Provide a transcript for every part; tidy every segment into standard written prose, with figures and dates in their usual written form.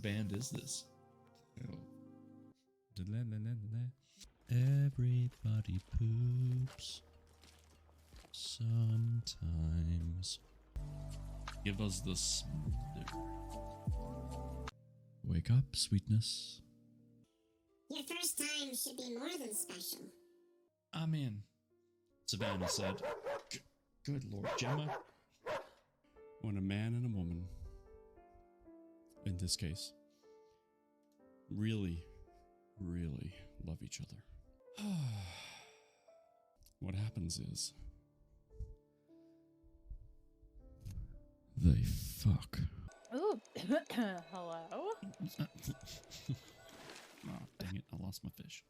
band is this? Everybody poops sometimes. Give us the Wake up, sweetness. Your first time should be more than special. I'm in, Savannah said. Good Lord, Gemma. When a man and a woman, in this case, really, really love each other, what happens is they fuck. Ooh, hello? Oh, dang it, I lost my fish.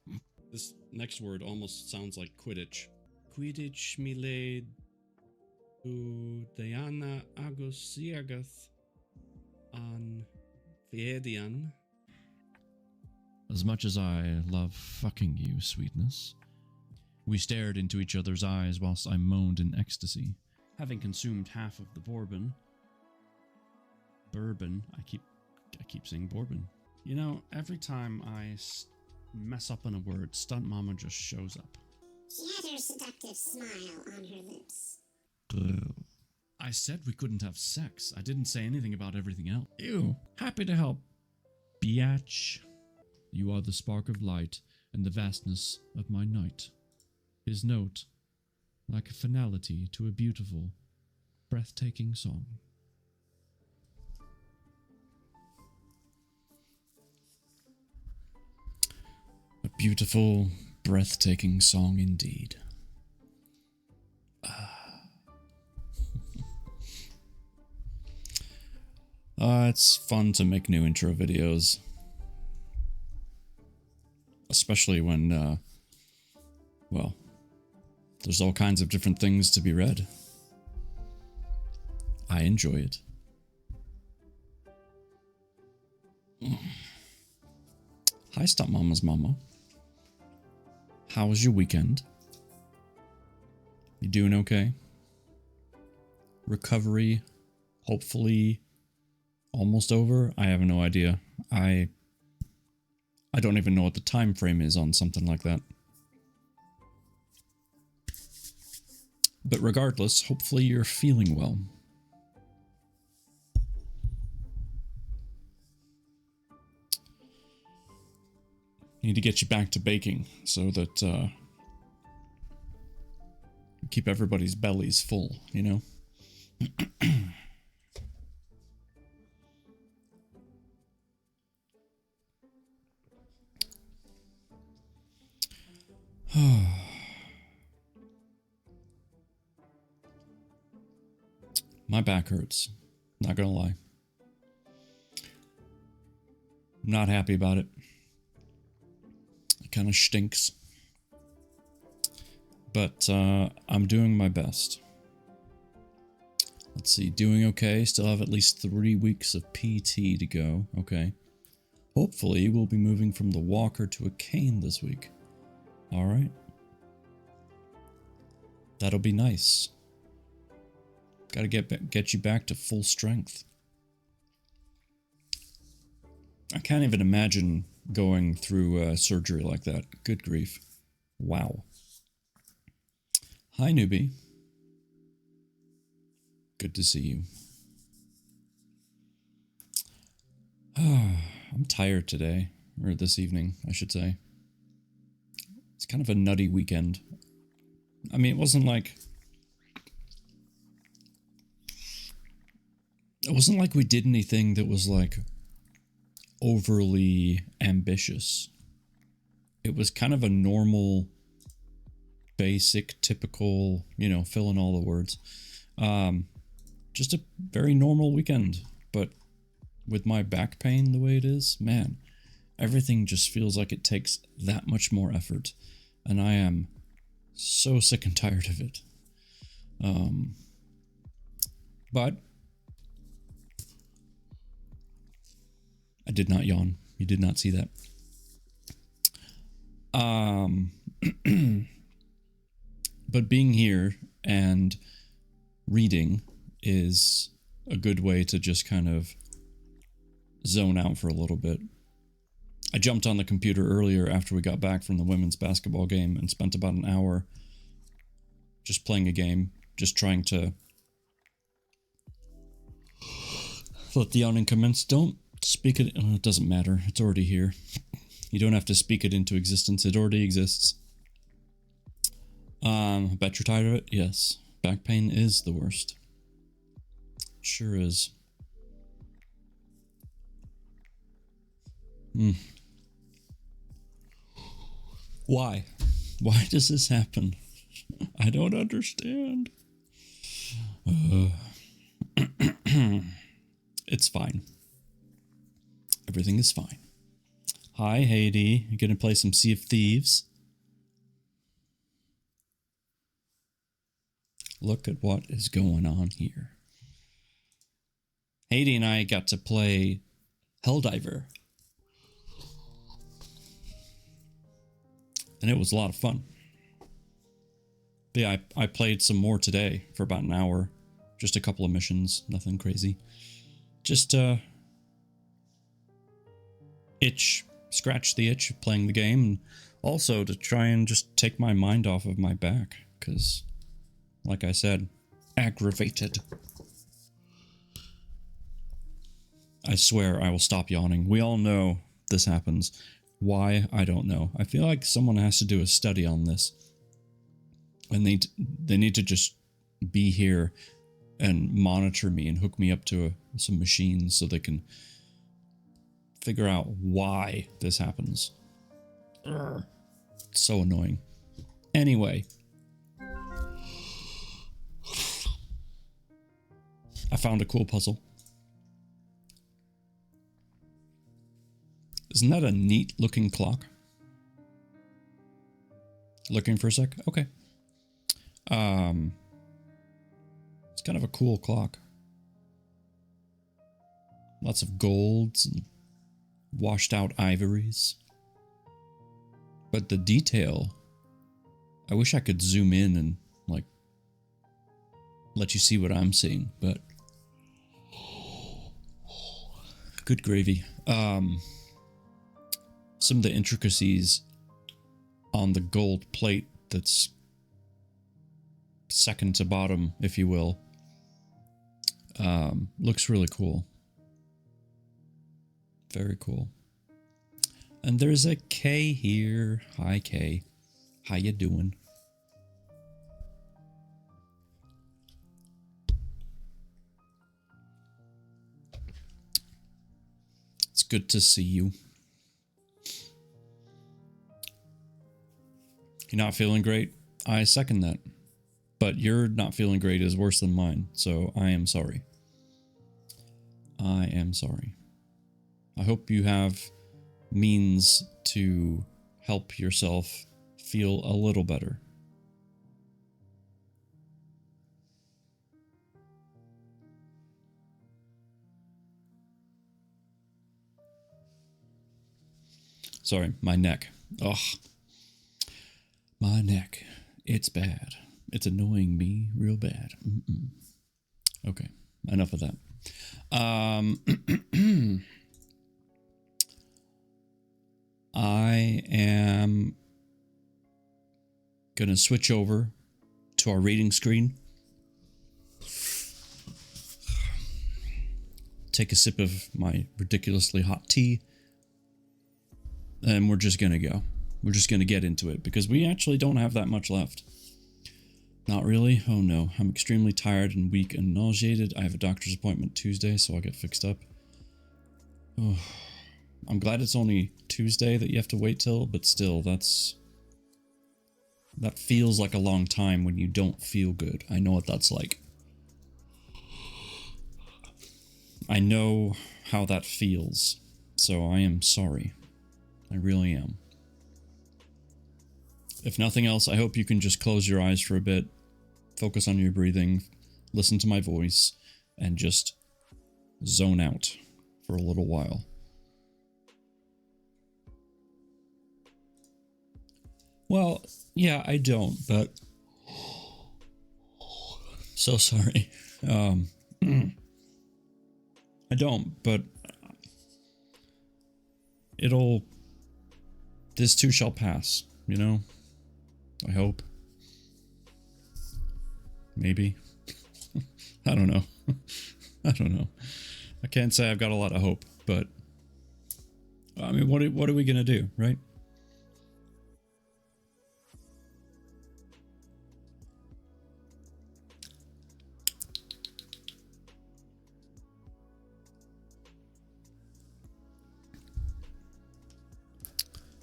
This next word almost sounds like Quidditch. Quidditch milade Diana Agosiagath an Fiedian. As much as I love fucking you, sweetness, we stared into each other's eyes whilst I moaned in ecstasy. Having consumed half of the bourbon, I keep saying bourbon. You know, every time I mess up on a word, Stunt Mama just shows up. She had her seductive smile on her lips. I said we couldn't have sex. I didn't say anything about everything else. Ew. Happy to help, biatch. You are the spark of light and the vastness of my night. His note, like a finality to a beautiful, breathtaking song. A beautiful, breathtaking song indeed. It's fun to make new intro videos. Especially when, well, there's all kinds of different things to be read. I enjoy it. Hi, Stunt Mama's mama. How was your weekend? You doing okay? Recovery, hopefully almost over? I have no idea. I don't even know what the time frame is on something like that. But regardless, hopefully you're feeling well. Need to get you back to baking so that keep everybody's bellies full, you know? My back hurts. Not gonna lie. Not happy about it. It kind of stinks. But I'm doing my best. Let's see, doing okay. Still have at least 3 weeks of PT to go. Okay. Hopefully we'll be moving from the walker to a cane this week. Alright. That'll be nice. Gotta get you back to full strength. I can't even imagine going through surgery like that. Good grief. Wow. Hi, newbie. Good to see you. I'm tired today. Or this evening, I should say. It's kind of a nutty weekend. I mean, it wasn't like we did anything that was like overly ambitious. It was kind of a normal, basic, typical, you know, fill in all the words. Just a very normal weekend, but with my back pain the way it is, man, everything just feels like it takes that much more effort, and I am so sick and tired of it. But I did not yawn. You did not see that. But being here and reading is a good way to just kind of zone out for a little bit. I jumped on the computer earlier after we got back from the women's basketball game and spent about an hour just playing a game, just trying to let the yawning commence. Don't speak it. It doesn't matter. It's already here. You don't have to speak it into existence. It already exists. Bet you're tired of it? Yes. Back pain is the worst. Sure is. Why? Why does this happen? I don't understand. It's fine. Everything is fine. Hi, Haiti. You gonna play some Sea of Thieves? Look at what is going on here. Haiti and I got to play Helldiver. And it was a lot of fun. Yeah, I played some more today for about an hour. Just a couple of missions, nothing crazy. Just, scratch the itch of playing the game, and also to try and just take my mind off of my back, because, like I said, aggravated. I swear I will stop yawning. We all know this happens. Why? I don't know. I feel like someone has to do a study on this. And they need to just be here and monitor me and hook me up to some machines so they can figure out why this happens. Urgh. It's so annoying. Anyway. I found a cool puzzle. Isn't that a neat looking clock? Looking for a sec? Okay. It's kind of a cool clock. Lots of golds and washed out ivories. But the detail, I wish I could zoom in and like let you see what I'm seeing, but good gravy. Some of the intricacies on the gold plate that's second to bottom, if you will, looks really cool. Very cool. And there's a K here. Hi, K. How you doing? It's good to see you. You're not feeling great? I second that. But your not feeling great is worse than mine, so I am sorry. I am sorry. I hope you have means to help yourself feel a little better. Sorry, my neck. Ugh. My neck. It's bad. It's annoying me real bad. Okay, enough of that. I am going to switch over to our reading screen. Take a sip of my ridiculously hot tea. And we're just going to go. We're just going to get into it because we actually don't have that much left. Not really? Oh no. I'm extremely tired and weak and nauseated. I have a doctor's appointment Tuesday, so I'll get fixed up. Oh, I'm glad it's only Tuesday that you have to wait till, but still, that feels like a long time when you don't feel good. I know what that's like. I know how that feels, so I am sorry. I really am. If nothing else, I hope you can just close your eyes for a bit, focus on your breathing, listen to my voice, and just zone out for a little while. Well, yeah, I don't, but... So sorry. I don't, but this too shall pass, you know? I hope. Maybe. I don't know. I don't know. I can't say I've got a lot of hope, but I mean, what are we gonna do, right?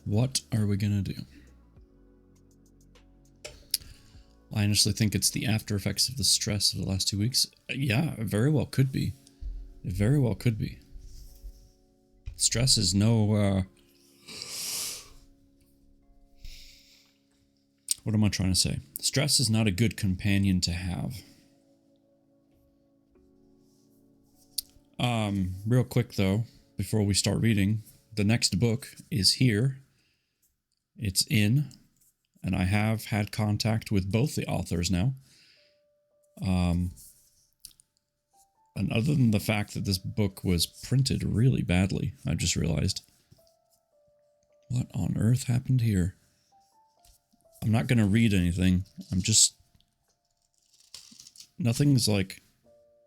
What are we gonna do? I honestly think it's the after effects of the stress of the last 2 weeks. Yeah, it very well could be. It very well could be. Stress is no, what am I trying to say? Stress is not a good companion to have. Real quick though, before we start reading, the next book is here. It's in, and I have had contact with both the authors now. And other than the fact that this book was printed really badly, I just realized, what on earth happened here? I'm not going to read anything. Nothing's like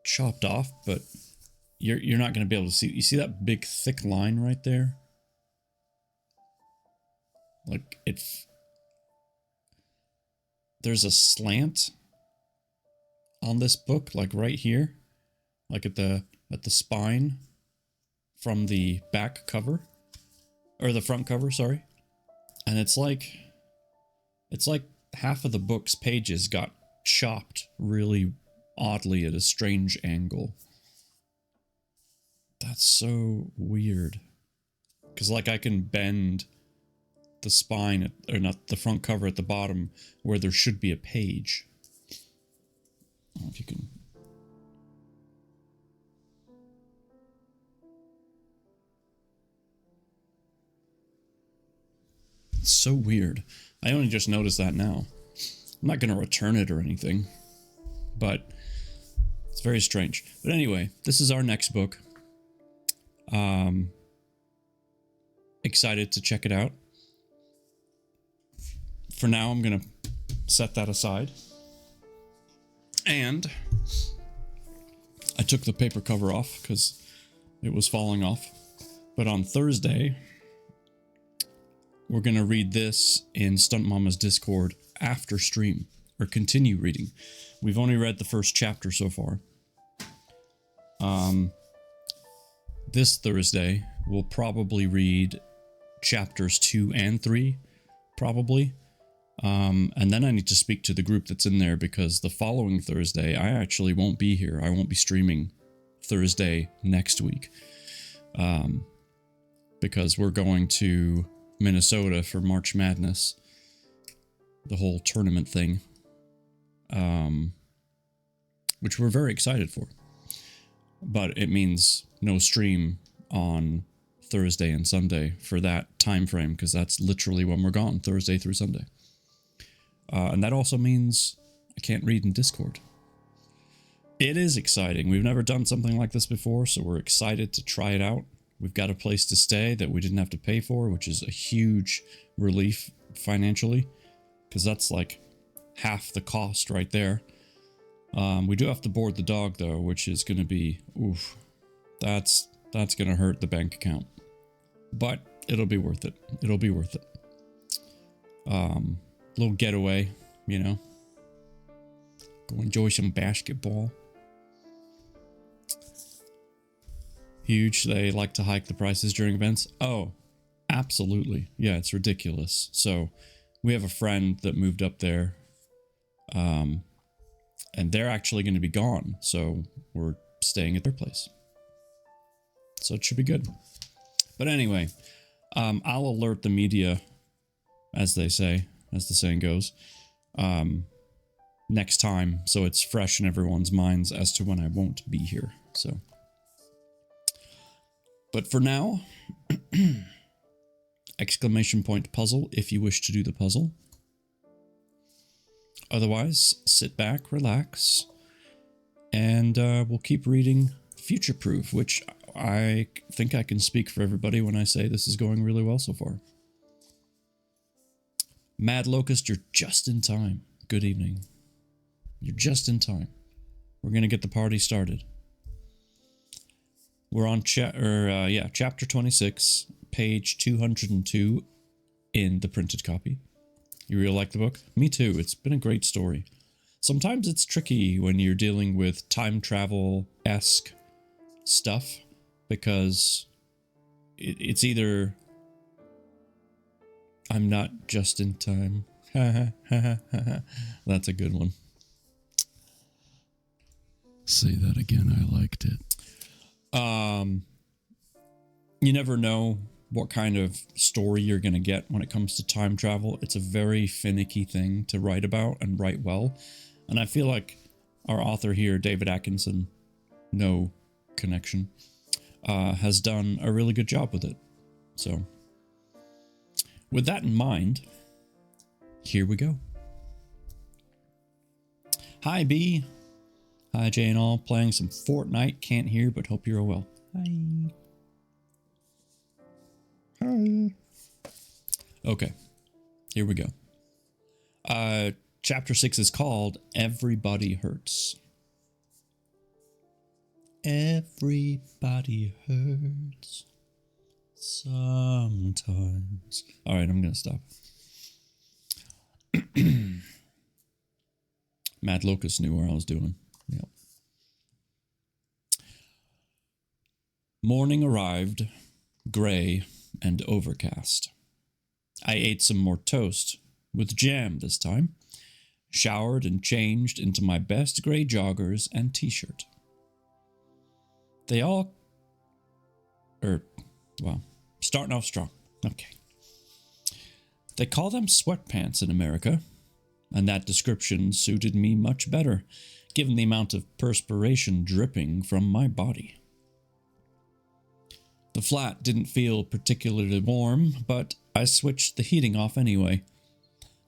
chopped off, but you're not going to be able to see. You see that big thick line right there? Like there's a slant on this book, like right here, like at the spine from the back cover, or the front cover, sorry. And it's like half of the book's pages got chopped really oddly at a strange angle. That's so weird. Because like I can bend the spine, or not the front cover at the bottom, where there should be a page. I don't know if you can. It's so weird. I only just noticed that now. I'm not going to return it or anything, but it's very strange. But anyway, this is our next book. Excited to check it out. For now, I'm going to set that aside. And I took the paper cover off because it was falling off. But on Thursday, we're going to read this in Stunt Mama's Discord after stream, or continue reading. We've only read the first chapter so far. This Thursday, we'll probably read chapters 2 and 3, probably. And then I need to speak to the group that's in there, because the following Thursday, I actually won't be here. I won't be streaming Thursday next week. Because we're going to Minnesota for March Madness. The whole tournament thing. Which we're very excited for. But it means no stream on Thursday and Sunday for that time frame, because that's literally when we're gone, Thursday through Sunday. And that also means I can't read in Discord. It is exciting. We've never done something like this before, so we're excited to try it out. We've got a place to stay that we didn't have to pay for, which is a huge relief financially, because that's like half the cost right there. We do have to board the dog though, which is going to be, oof, that's going to hurt the bank account, but it'll be worth it. It'll be worth it. Little getaway, you know, go enjoy some basketball. Huge. They like to hike the prices during events. Oh, absolutely. Yeah, it's ridiculous. So we have a friend that moved up there, and they're actually going to be gone. So we're staying at their place. So it should be good. But anyway, I'll alert the media, as they say, as the saying goes, next time, so it's fresh in everyone's minds as to when I won't be here. So, but for now, exclamation point puzzle if you wish to do the puzzle. Otherwise, sit back, relax, and we'll keep reading Future Proof, which I think I can speak for everybody when I say this is going really well so far. Mad Locust, you're just in time. Good evening. You're just in time. We're going to get the party started. We're on chapter 26, page 202 in the printed copy. You really like the book? Me too. It's been a great story. Sometimes it's tricky when you're dealing with time travel-esque stuff because it's either I'm not just in time. That's a good one. Say that again. I liked it. You never know what kind of story you're going to get when it comes to time travel. It's a very finicky thing to write about and write well. And I feel like our author here, David Atkinson, no connection, has done a really good job with it. So, with that in mind, here we go. Hi, B. Hi, Jay and all. Playing some Fortnite. Can't hear, but hope you're well. Hi. Hi. Okay, here we go. Chapter 6 is called Everybody Hurts. Everybody hurts sometimes. All right, I'm going to stop. Mad Locust knew where I was doing. Yep. Morning arrived, gray and overcast. I ate some more toast, with jam this time, showered and changed into my best gray joggers and t-shirt. Starting off strong. Okay. They call them sweatpants in America, and that description suited me much better, given the amount of perspiration dripping from my body. The flat didn't feel particularly warm, but I switched the heating off anyway.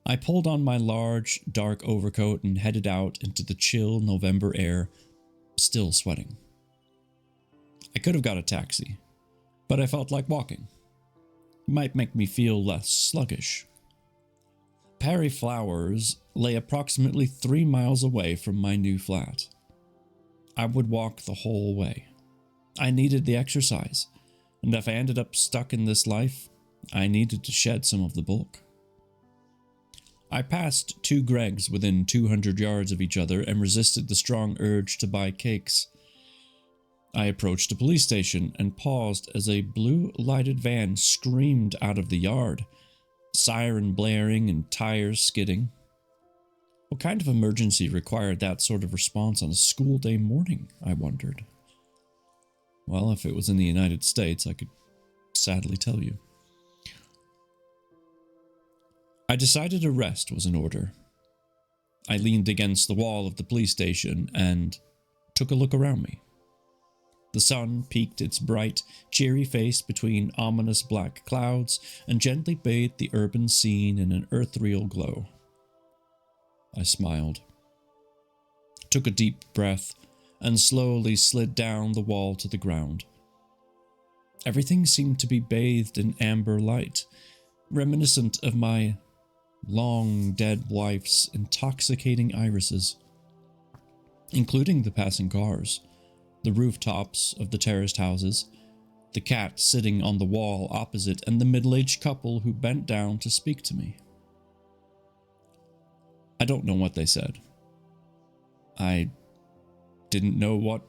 I pulled on my large, dark overcoat and headed out into the chill November air, still sweating. I could have got a taxi, but I felt like walking. It might make me feel less sluggish. Perry Flowers lay approximately 3 miles away from my new flat. I would walk the whole way. I needed the exercise, and if I ended up stuck in this life, I needed to shed some of the bulk. I passed 2 Gregs within 200 yards of each other and resisted the strong urge to buy cakes. I approached a police station and paused as a blue-lighted van screamed out of the yard, siren blaring and tires skidding. What kind of emergency required that sort of response on a school day morning, I wondered. Well, if it was in the United States, I could sadly tell you. I decided a rest was in order. I leaned against the wall of the police station and took a look around me. The sun peeked its bright, cheery face between ominous black clouds and gently bathed the urban scene in an ethereal glow. I smiled, took a deep breath, and slowly slid down the wall to the ground. Everything seemed to be bathed in amber light, reminiscent of my long-dead wife's intoxicating irises, including the passing cars, the rooftops of the terraced houses, the cat sitting on the wall opposite, and the middle-aged couple who bent down to speak to me. I don't know what they said. I didn't know what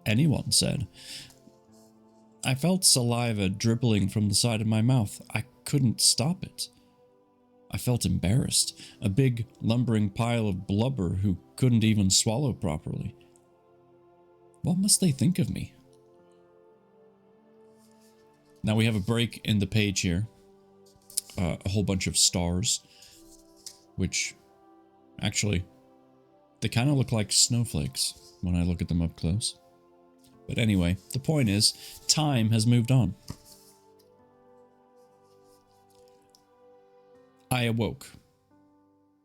anyone said. I felt saliva dribbling from the side of my mouth. I couldn't stop it. I felt embarrassed, a big, lumbering pile of blubber who couldn't even swallow properly. What must they think of me? Now we have a break in the page here. A whole bunch of stars, which actually, they kind of look like snowflakes when I look at them up close. But anyway, the point is, time has moved on. I awoke.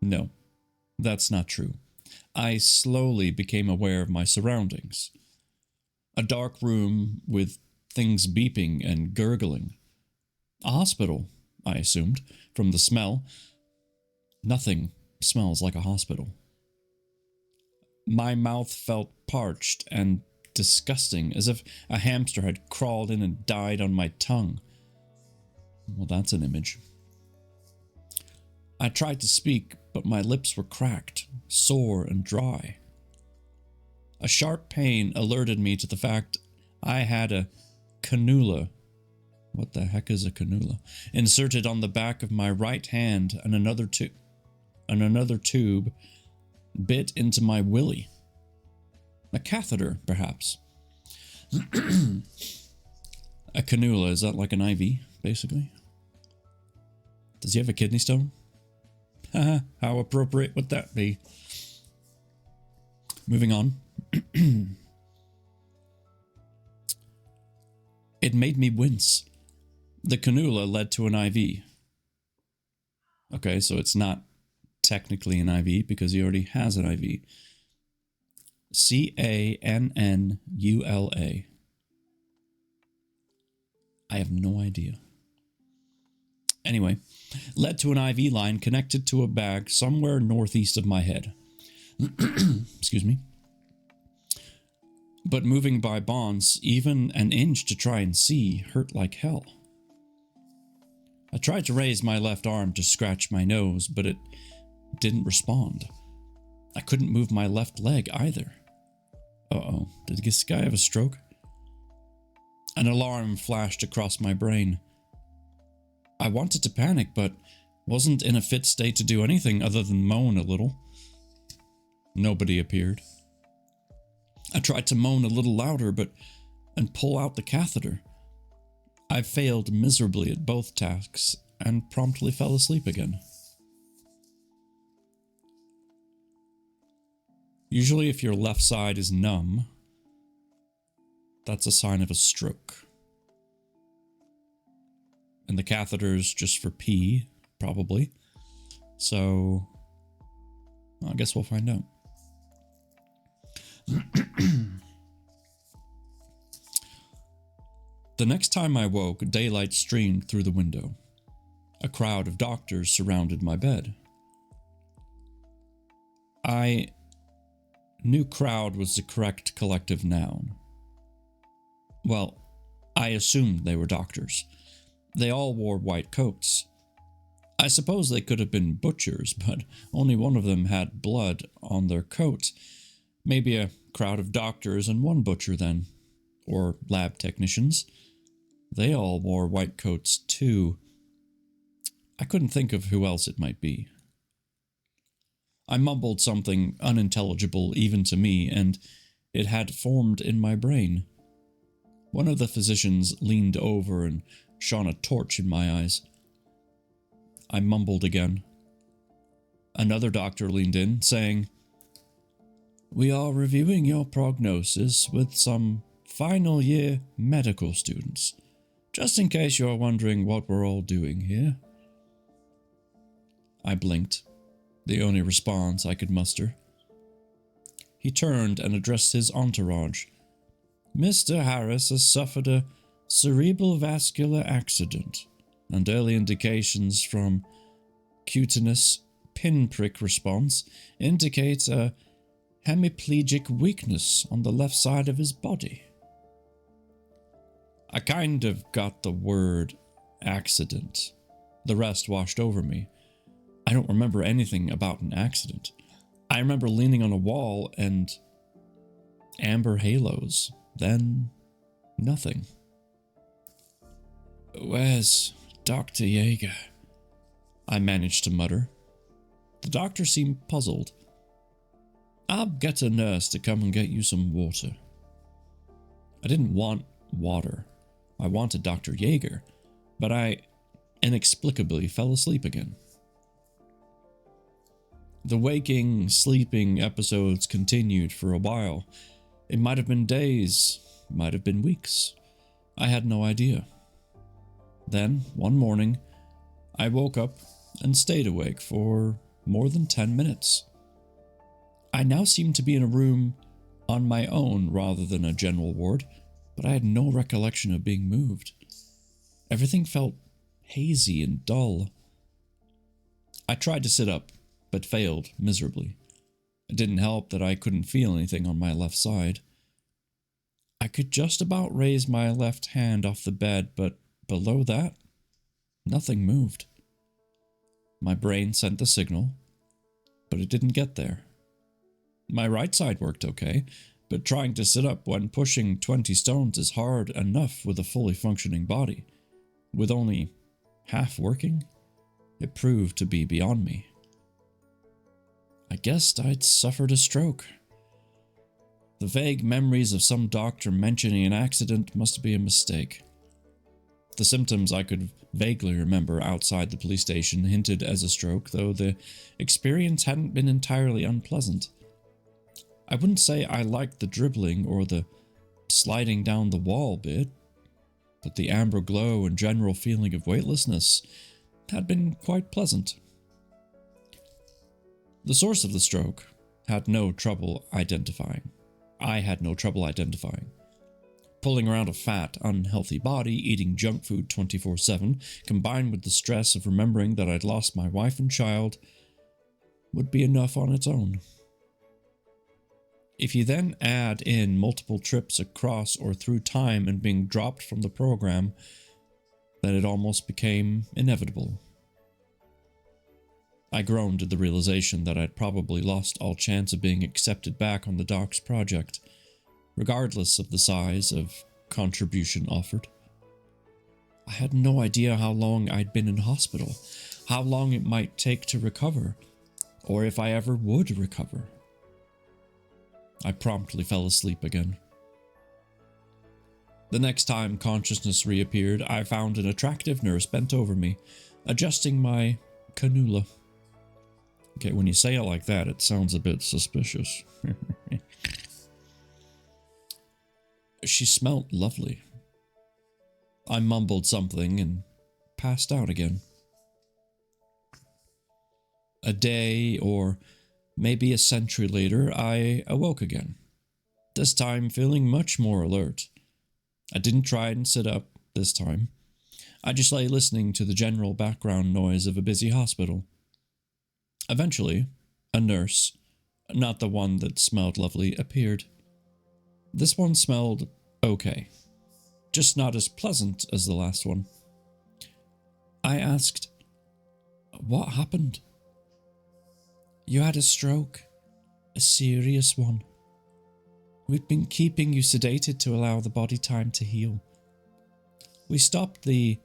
No, that's not true. I slowly became aware of my surroundings. A dark room with things beeping and gurgling. A hospital, I assumed, from the smell. Nothing smells like a hospital. My mouth felt parched and disgusting, as if a hamster had crawled in and died on my tongue. Well, that's an image. I tried to speak, but my lips were cracked, sore and dry. A sharp pain alerted me to the fact I had a cannula. What the heck is a cannula? Inserted on the back of my right hand, and another tube bit into my willy. A catheter, perhaps. A cannula, is that like an IV, basically? Does he have a kidney stone? Haha, how appropriate would that be? Moving on. It made me wince. The cannula led to an IV. Okay, so it's not technically an IV because he already has an IV. Cannula. I have no idea. Anyway, led to an IV line connected to a bag somewhere northeast of my head. Excuse me. But moving by bonds, even an inch to try and see, hurt like hell. I tried to raise my left arm to scratch my nose, but it didn't respond. I couldn't move my left leg either. Uh-oh, did this guy have a stroke? An alarm flashed across my brain. I wanted to panic, but wasn't in a fit state to do anything other than moan a little. Nobody appeared. I tried to moan a little louder, and pull out the catheter. I failed miserably at both tasks and promptly fell asleep again. Usually if your left side is numb, that's a sign of a stroke. And the catheter's just for pee, probably. So, I guess we'll find out. The next time I woke, daylight streamed through the window. A crowd of doctors surrounded my bed. I knew crowd was the correct collective noun. Well, I assumed they were doctors. They all wore white coats. I suppose they could have been butchers, but only one of them had blood on their coat. Maybe a crowd of doctors and one butcher then. Or lab technicians. They all wore white coats too. I couldn't think of who else it might be. I mumbled something unintelligible even to me, and it had formed in my brain. One of the physicians leaned over and shone a torch in my eyes. I mumbled again. Another doctor leaned in, saying, "We are reviewing your prognosis with some final year medical students, just in case you're wondering what we're all doing here." I blinked, the only response I could muster. He turned and addressed his entourage. "Mr. Harris has suffered a cerebral vascular accident, and early indications from cutaneous pinprick response indicate a hemiplegic weakness on the left side of his body." I kind of got the word accident. The rest washed over me. I don't remember anything about an accident. I remember leaning on a wall and amber halos. Then, nothing. "Where's Dr. Yeager?" I managed to mutter. The doctor seemed puzzled. "I'll get a nurse to come and get you some water." I didn't want water. I wanted Dr. Yeager, but I inexplicably fell asleep again. The waking, sleeping episodes continued for a while. It might have been days, might have been weeks. I had no idea. Then, one morning, I woke up and stayed awake for more than 10 minutes. I now seemed to be in a room on my own rather than a general ward, but I had no recollection of being moved. Everything felt hazy and dull. I tried to sit up, but failed miserably. It didn't help that I couldn't feel anything on my left side. I could just about raise my left hand off the bed, but below that, nothing moved. My brain sent the signal, but it didn't get there. My right side worked okay, but trying to sit up when pushing 20 stones is hard enough with a fully functioning body. With only half working, it proved to be beyond me. I guessed I'd suffered a stroke. The vague memories of some doctor mentioning an accident must be a mistake. The symptoms I could vaguely remember outside the police station hinted as a stroke, though the experience hadn't been entirely unpleasant. I wouldn't say I liked the dribbling or the sliding down the wall bit, but the amber glow and general feeling of weightlessness had been quite pleasant. The source of the stroke had no trouble identifying. I had no trouble identifying. Pulling around a fat, unhealthy body, eating junk food 24/7, combined with the stress of remembering that I'd lost my wife and child, would be enough on its own. If you then add in multiple trips across or through time and being dropped from the program, then it almost became inevitable. I groaned at the realization that I'd probably lost all chance of being accepted back on the doc's project, regardless of the size of contribution offered. I had no idea how long I'd been in hospital, how long it might take to recover, or if I ever would recover. I promptly fell asleep again. The next time consciousness reappeared, I found an attractive nurse bent over me, adjusting my cannula. Okay, when you say it like that, it sounds a bit suspicious. She smelled lovely. I mumbled something and passed out again. A day or maybe a century later, I awoke again, this time feeling much more alert. I didn't try and sit up this time. I just lay listening to the general background noise of a busy hospital. Eventually, a nurse, not the one that smelled lovely, appeared. This one smelled okay, just not as pleasant as the last one. I asked, "What happened?" "You had a stroke, a serious one. We'd been keeping you sedated to allow the body time to heal. We stopped the..."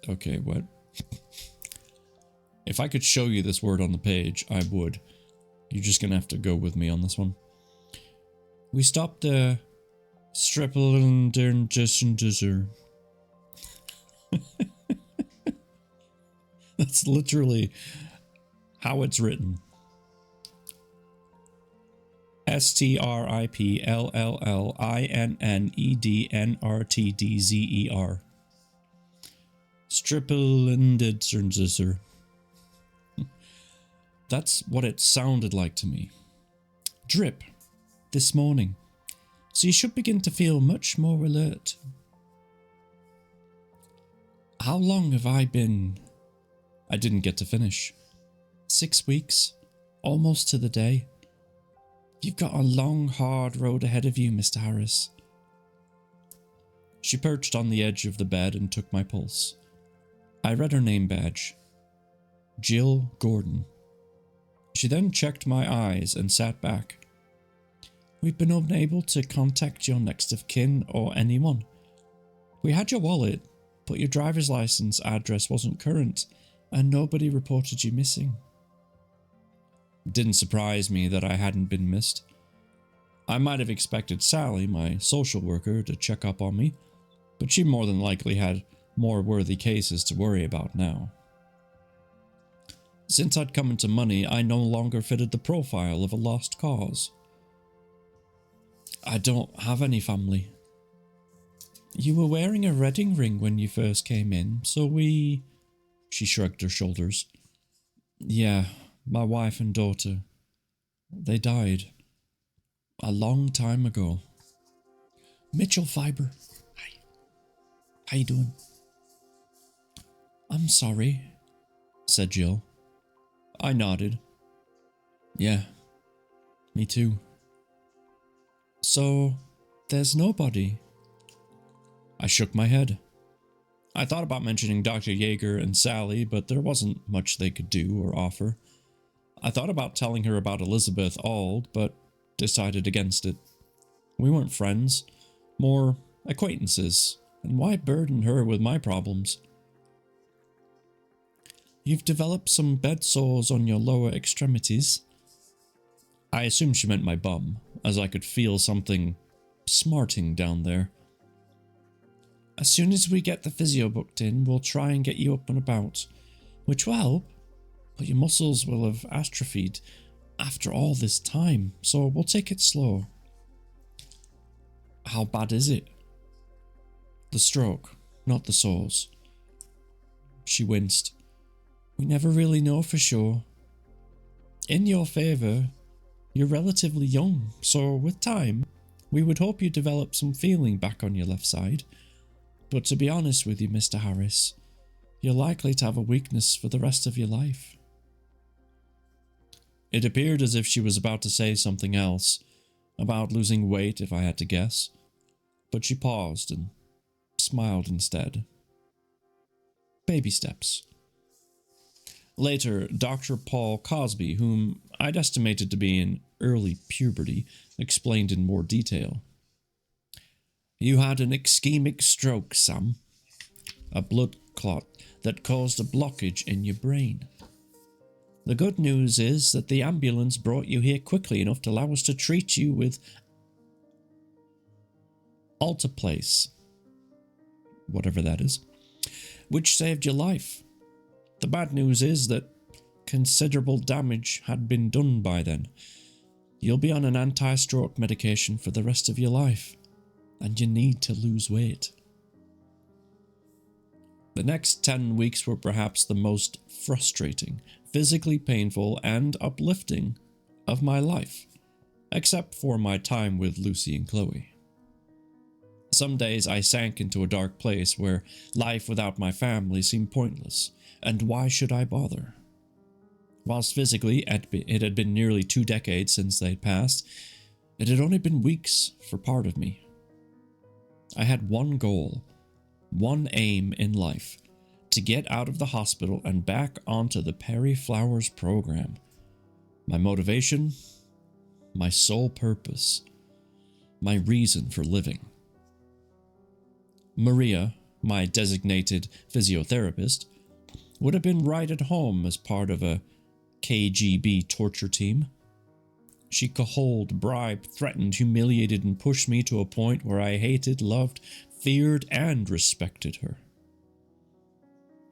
Okay, what? If I could show you this word on the page, I would. You're just gonna have to go with me on this one. "We stopped the strepilinderngisser." That's literally how it's written. STRIPLLINNEDNRTDZER. Stripilinderngisser. That's what it sounded like to me. Drip. This morning. So you should begin to feel much more alert. How long have I been... I didn't get to finish. 6 weeks. Almost to the day. You've got a long, hard road ahead of you, Mr. Harris. She perched on the edge of the bed and took my pulse. I read her name badge. Jill Gordon. She then checked my eyes and sat back. "We've been unable to contact your next of kin or anyone. We had your wallet, but your driver's license address wasn't current, and nobody reported you missing." It didn't surprise me that I hadn't been missed. I might have expected Sally, my social worker, to check up on me, but she more than likely had more worthy cases to worry about now. Since I'd come into money, I no longer fitted the profile of a lost cause. "I don't have any family." "You were wearing a wedding ring when you first came in, so we..." She shrugged her shoulders. "Yeah, my wife and daughter. They died. A long time ago." Mitchell Fiber. Hi. How you doing? I'm sorry, said Jill. I nodded. Yeah, me too. So, there's nobody? I shook my head. I thought about mentioning Dr. Yeager and Sally, but there wasn't much they could do or offer. I thought about telling her about Elizabeth Auld, but decided against it. We weren't friends, more acquaintances, and why burden her with my problems? You've developed some bed sores on your lower extremities. I assumed she meant my bum, as I could feel something smarting down there. As soon as we get the physio booked in, we'll try and get you up and about, which will help, but your muscles will have atrophied after all this time, so we'll take it slow. How bad is it? The stroke, not the sores. She winced. We never really know for sure. In your favor, you're relatively young, so with time, we would hope you develop some feeling back on your left side. But to be honest with you, Mr. Harris, you're likely to have a weakness for the rest of your life. It appeared as if she was about to say something else, about losing weight if I had to guess, but she paused and smiled instead. Baby steps. Later, Dr. Paul Cosby, whom I'd estimated to be in early puberty, explained in more detail. You had an ischemic stroke, Sam. A blood clot that caused a blockage in your brain. The good news is that the ambulance brought you here quickly enough to allow us to treat you with Alteplase, whatever that is, which saved your life. The bad news is that considerable damage had been done by then. You'll be on an anti-stroke medication for the rest of your life, and you need to lose weight. The next 10 weeks were perhaps the most frustrating, physically painful, and uplifting of my life, except for my time with Lucy and Chloe. Some days I sank into a dark place where life without my family seemed pointless, and why should I bother? Whilst physically it had been nearly 2 decades since they'd passed, it had only been weeks for part of me. I had one goal, one aim in life, to get out of the hospital and back onto the Perry Flowers program. My motivation, my sole purpose, my reason for living. Maria, my designated physiotherapist, would have been right at home as part of a KGB torture team. She cajoled, bribed, threatened, humiliated, and pushed me to a point where I hated, loved, feared, and respected her.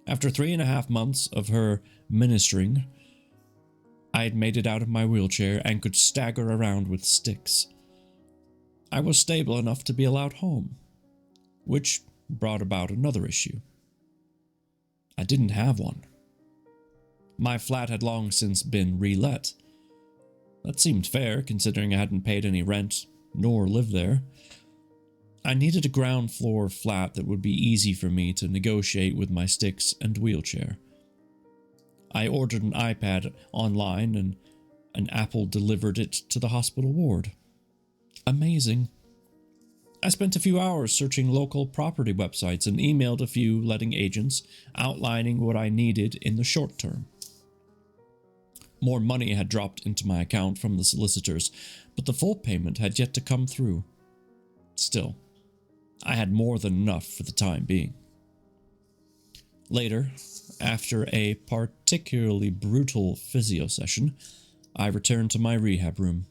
After 3.5 months of her ministering, I had made it out of my wheelchair and could stagger around with sticks. I was stable enough to be allowed home, which brought about another issue. I didn't have one. My flat had long since been relet. That seemed fair, considering I hadn't paid any rent, nor lived there. I needed a ground floor flat that would be easy for me to negotiate with my sticks and wheelchair. I ordered an iPad online and Apple delivered it to the hospital ward. Amazing. I spent a few hours searching local property websites and emailed a few letting agents outlining what I needed in the short term. More money had dropped into my account from the solicitors, but the full payment had yet to come through. Still, I had more than enough for the time being. Later, after a particularly brutal physio session, I returned to my rehab room.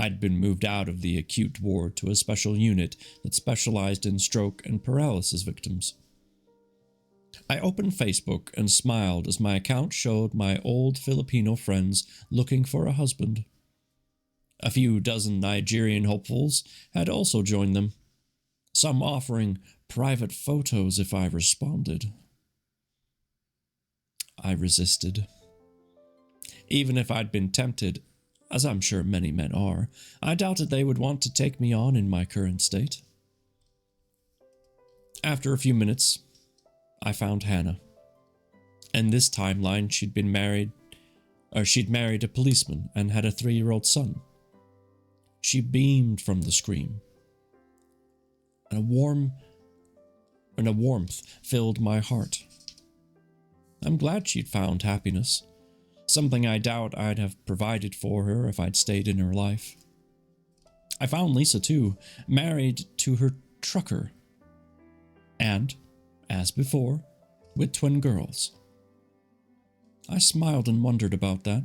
I'd been moved out of the acute ward to a special unit that specialized in stroke and paralysis victims. I opened Facebook and smiled as my account showed my old Filipino friends looking for a husband. A few dozen Nigerian hopefuls had also joined them, some offering private photos if I responded. I resisted. Even if I'd been tempted, as I'm sure many men are, I doubted they would want to take me on in my current state. After a few minutes, I found Hannah. In this timeline, she'd married a policeman and had a 3-year-old son. She beamed from the scream, and a warmth filled my heart. I'm glad she'd found happiness, something I doubt I'd have provided for her if I'd stayed in her life. I found Lisa too, married to her trucker, and, as before, with twin girls. I smiled and wondered about that.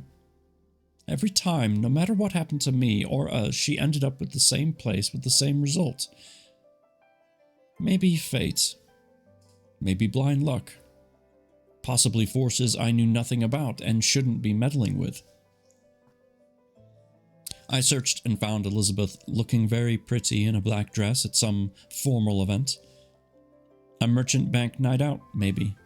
Every time, no matter what happened to me or us, she ended up with the same place with the same result. Maybe fate. Maybe blind luck. Possibly forces I knew nothing about and shouldn't be meddling with. I searched and found Elizabeth looking very pretty in a black dress at some formal event. A merchant bank night out, maybe.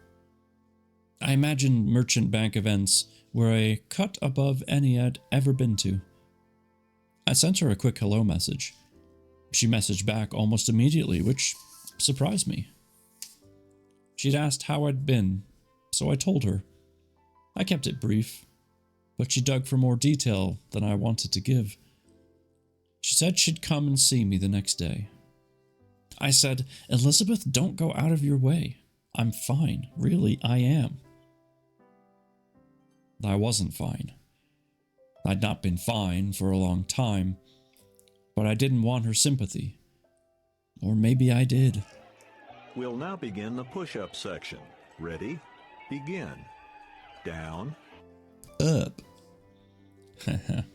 I imagined merchant bank events were a cut above any I'd ever been to. I sent her a quick hello message. She messaged back almost immediately, which surprised me. She'd asked how I'd been, so I told her. I kept it brief, but she dug for more detail than I wanted to give. She said she'd come and see me the next day. I said, Elizabeth, don't go out of your way. I'm fine. Really, I am. I wasn't fine. I'd not been fine for a long time, but I didn't want her sympathy. Or maybe I did. We'll now begin the push-up section. Ready? Begin. Down. Up.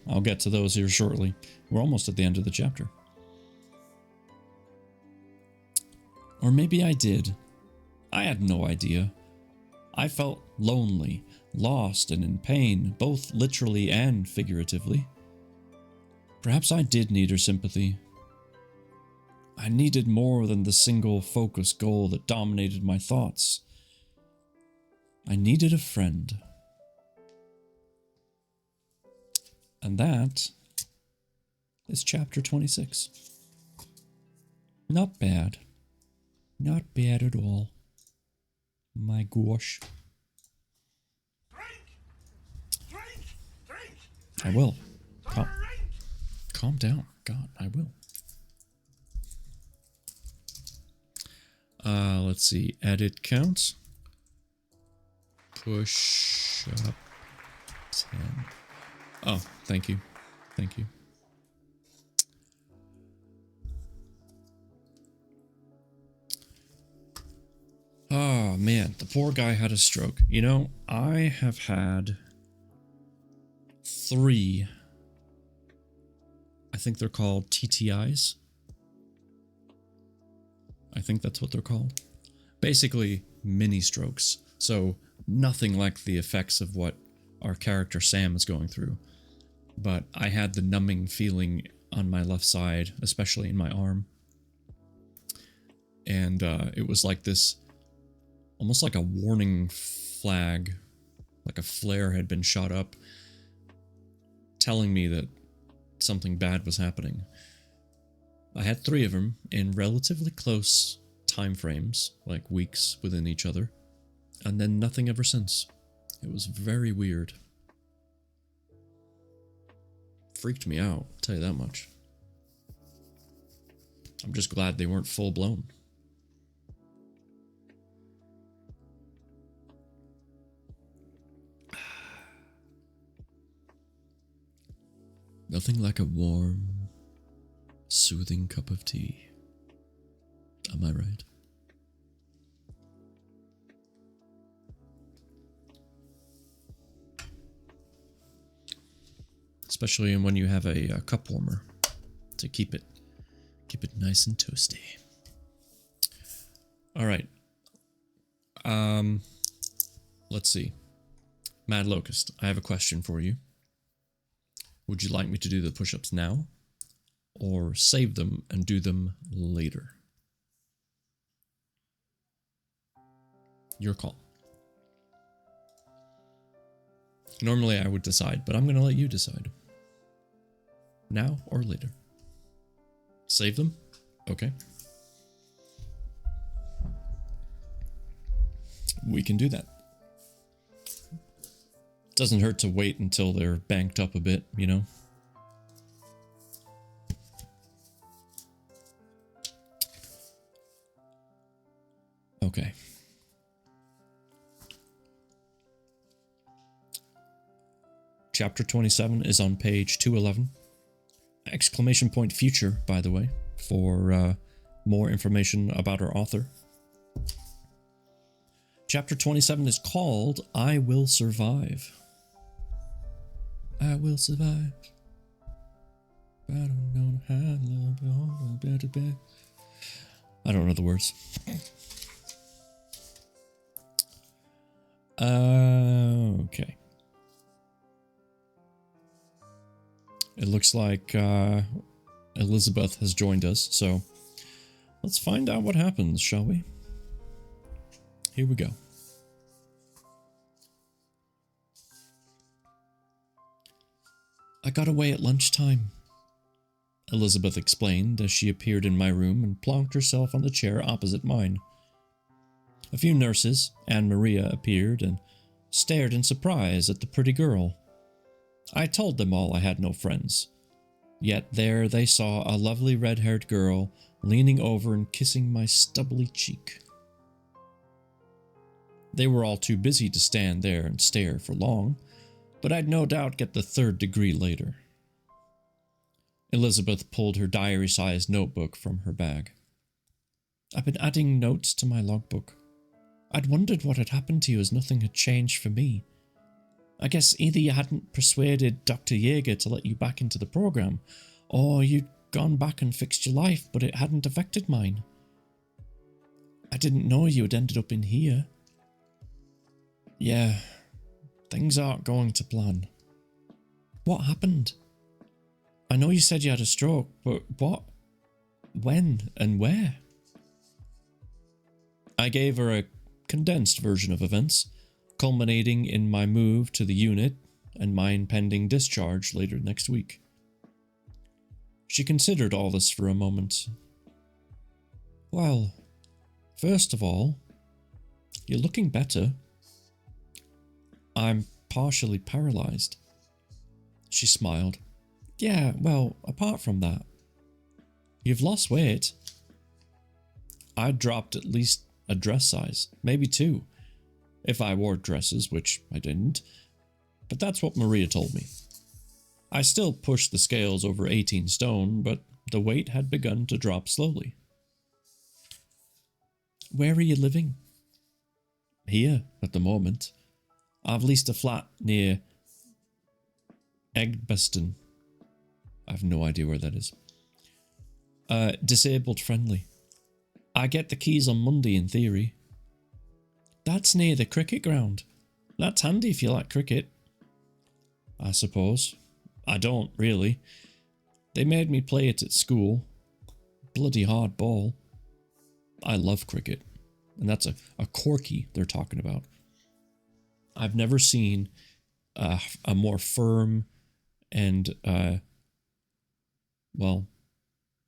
I'll get to those here shortly. We're almost at the end of the chapter. Or maybe I did. I had no idea. I felt lonely, lost, and in pain, both literally and figuratively. Perhaps I did need her sympathy. I needed more than the single focused goal that dominated my thoughts. I needed a friend. And that is chapter 26. Not bad. Not bad at all. My gosh. I will. Calm down. God, I will. Let's see. Edit count. Push up 10. Oh, thank you. Thank you. Oh, man. The poor guy had a stroke. You know, I have had 3. I think they're called TTIs. I think that's what they're called. Basically, mini strokes. So, nothing like the effects of what our character Sam is going through. But I had the numbing feeling on my left side, especially in my arm. And it was like this, almost like a warning flag, like a flare had been shot up, telling me that something bad was happening. I had 3 of them in relatively close time frames, like weeks within each other, and then nothing ever since. It was very weird. Freaked me out, I'll tell you that much. I'm just glad they weren't full blown. Nothing like a warm, soothing cup of tea. Am I right? Especially when you have a cup warmer to keep it nice and toasty. All right. Let's see. Mad Locust, I have a question for you. Would you like me to do the push-ups now, or save them and do them later? Your call. Normally I would decide, but I'm going to let you decide. now or later. Save them? Okay. We can do that. Doesn't hurt to wait until they're banked up a bit, you know? Okay. Chapter 27 is on page 211. Exclamation point future, by the way, for more information about our author. Chapter 27 is called I Will Survive. I will survive. I don't know how to love. I don't know the words. Okay. It looks like Elizabeth has joined us, so let's find out what happens, shall we? Here we go. I got away at lunchtime, Elizabeth explained as she appeared in my room and plonked herself on the chair opposite mine. A few nurses and Maria appeared and stared in surprise at the pretty girl. I told them all I had no friends. Yet there they saw a lovely red-haired girl leaning over and kissing my stubbly cheek. They were all too busy to stand there and stare for long, but I'd no doubt get the 3rd degree later. Elizabeth pulled her diary-sized notebook from her bag. I've been adding notes to my logbook. I'd wondered what had happened to you as nothing had changed for me. I guess either you hadn't persuaded Dr. Yeager to let you back into the program, or you'd gone back and fixed your life, but it hadn't affected mine. I didn't know you had ended up in here. Yeah, things aren't going to plan. What happened? I know you said you had a stroke, but what? When and where? I gave her a condensed version of events, culminating in my move to the unit and my impending discharge later next week. She considered all this for a moment. Well, first of all, you're looking better. I'm partially paralyzed. She smiled. Yeah, well, apart from that, you've lost weight. I dropped at least a dress size, maybe 2, if I wore dresses, which I didn't, but that's what Maria told me. I still pushed the scales over 18 stone, but the weight had begun to drop slowly. Where are you living? Here, at the moment. I've leased a flat near Eggbaston. I've no idea where that is. Disabled friendly. I get the keys on Monday in theory. That's near the cricket ground. That's handy if you like cricket. I suppose. I don't, really. They made me play it at school. Bloody hard ball. I love cricket. And that's a corky they're talking about. I've never seen a more firm and,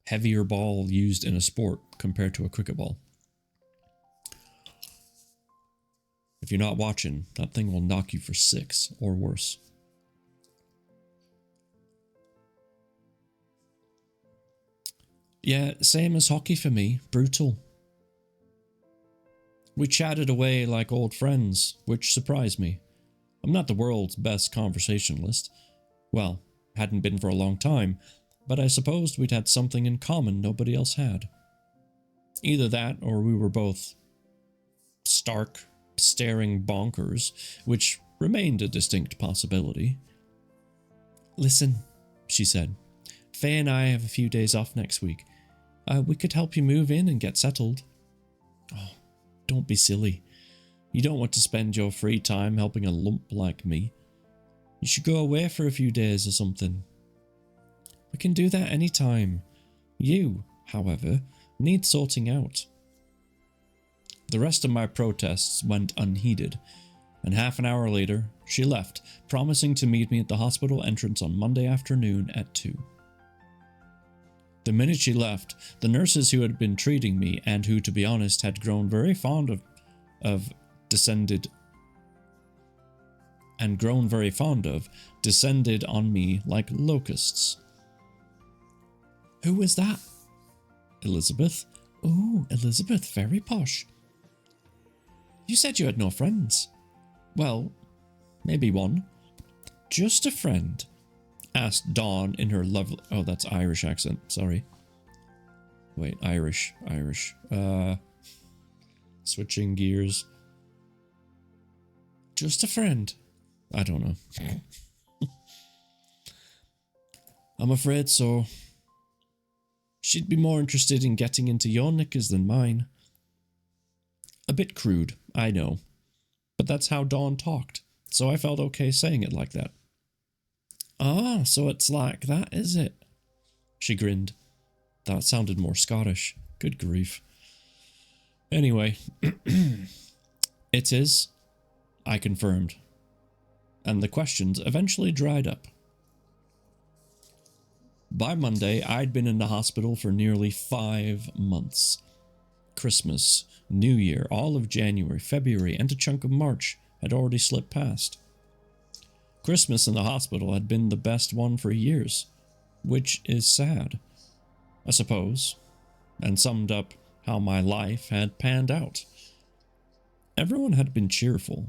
heavier ball used in a sport compared to a cricket ball. If you're not watching, that thing will knock you for 6 or worse. Yeah, same as hockey for me. Brutal. We chatted away like old friends, which surprised me. I'm not the world's best conversationalist. Well, hadn't been for a long time, but I supposed we'd had something in common nobody else had. Either that, or we were both stark, staring bonkers, which remained a distinct possibility. Listen, she said, Faye and I have a few days off next week. We could help you move in and get settled. Oh, don't be silly. You don't want to spend your free time helping a lump like me. You should go away for a few days or something. We can do that anytime. You, however, need sorting out. The rest of my protests went unheeded, and half an hour later, she left, promising to meet me at the hospital entrance on Monday afternoon at 2. The minute she left, the nurses who had been treating me, and who, to be honest, had grown very fond of descended on me like locusts. Who is that? Elizabeth. Oh, Elizabeth, very posh. You said you had no friends. Well, maybe one. Just a friend, asked Dawn in her lovely... Oh, that's Irish accent, sorry. Wait, Irish. Switching gears. Just a friend. I don't know. I'm afraid so. She'd be more interested in getting into your knickers than mine. A bit crude, I know. But that's how Dawn talked, so I felt okay saying it like that. Ah, so it's like that, is it? She grinned. That sounded more Scottish. Good grief. Anyway, it is, I confirmed. And the questions eventually dried up. By Monday, I'd been in the hospital for nearly 5 months. Christmas, New Year, all of January, February, and a chunk of March had already slipped past. Christmas in the hospital had been the best one for years, which is sad, I suppose, and summed up how my life had panned out. Everyone had been cheerful.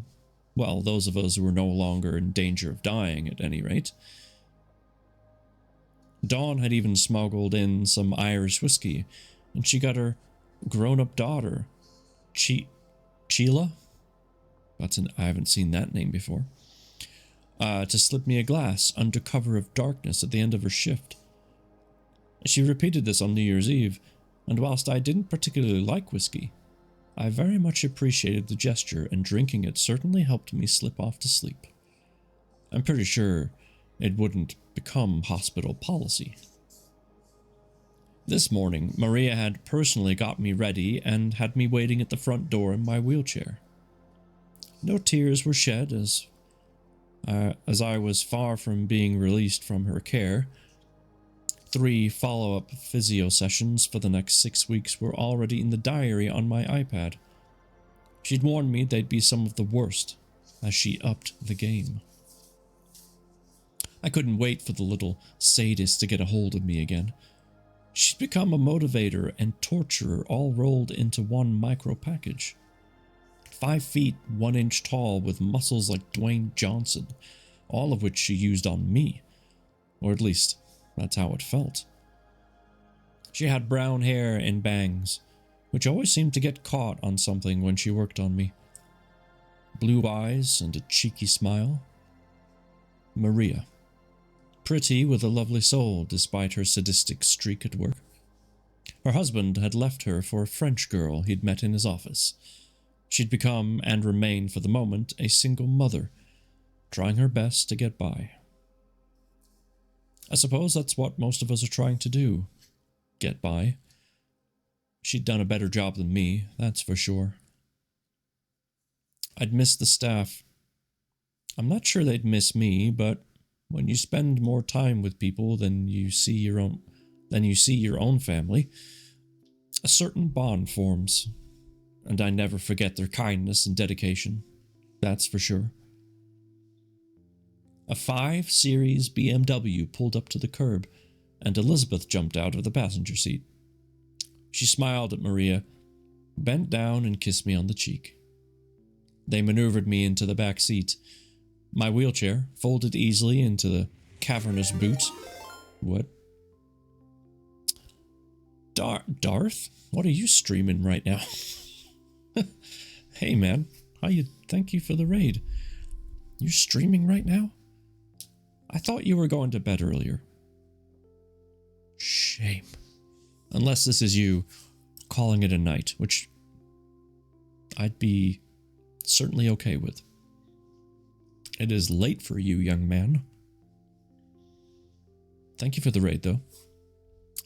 Well, those of us who were no longer in danger of dying, at any rate. Dawn had even smuggled in some Irish whiskey, and she got her grown-up daughter, Sheila? I haven't seen that name before. To slip me a glass under cover of darkness at the end of her shift. She repeated this on New Year's Eve, and whilst I didn't particularly like whiskey, I very much appreciated the gesture, and drinking it certainly helped me slip off to sleep. I'm pretty sure it wouldn't become hospital policy. This morning, Maria had personally got me ready and had me waiting at the front door in my wheelchair. No tears were shed as I was far from being released from her care. 3 follow-up physio sessions for the next 6 weeks were already in the diary on my iPad. She'd warned me they'd be some of the worst, as she upped the game. I couldn't wait for the little sadist to get a hold of me again. She'd become a motivator and torturer all rolled into one micro package. 5 feet, 1 inch tall with muscles like Dwayne Johnson, all of which she used on me. Or at least, that's how it felt. She had brown hair and bangs, which always seemed to get caught on something when she worked on me. Blue eyes and a cheeky smile. Maria. Pretty with a lovely soul despite her sadistic streak at work. Her husband had left her for a French girl he'd met in his office. She'd become, and remain for the moment, a single mother, trying her best to get by. I suppose that's what most of us are trying to do. Get by. She'd done a better job than me, that's for sure. I'd miss the staff. I'm not sure they'd miss me, but when you spend more time with people than you see your own family, a certain bond forms, and I never forget their kindness and dedication, that's for sure. A 5 Series BMW pulled up to the curb, and Elizabeth jumped out of the passenger seat. She smiled at Maria, bent down and kissed me on the cheek. They maneuvered me into the back seat. My wheelchair folded easily into the cavernous boot. What? Darth? What are you streaming right now? Hey man, thank you for the raid. You're streaming right now? I thought you were going to bed earlier. Shame. Unless this is you calling it a night, which I'd be certainly okay with. It is late for you, young man. Thank you for the raid, though.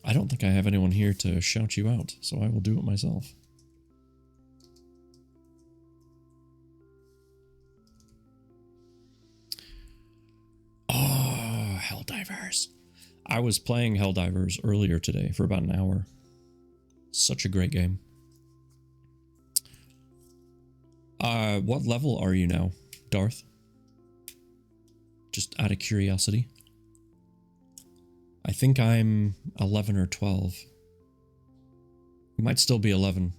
I don't think I have anyone here to shout you out, so I will do it myself. Oh, Helldivers. I was playing Helldivers earlier today for about an hour. Such a great game. What level are you now, Darth? Just out of curiosity. I think I'm 11 or 12. It might still be 11.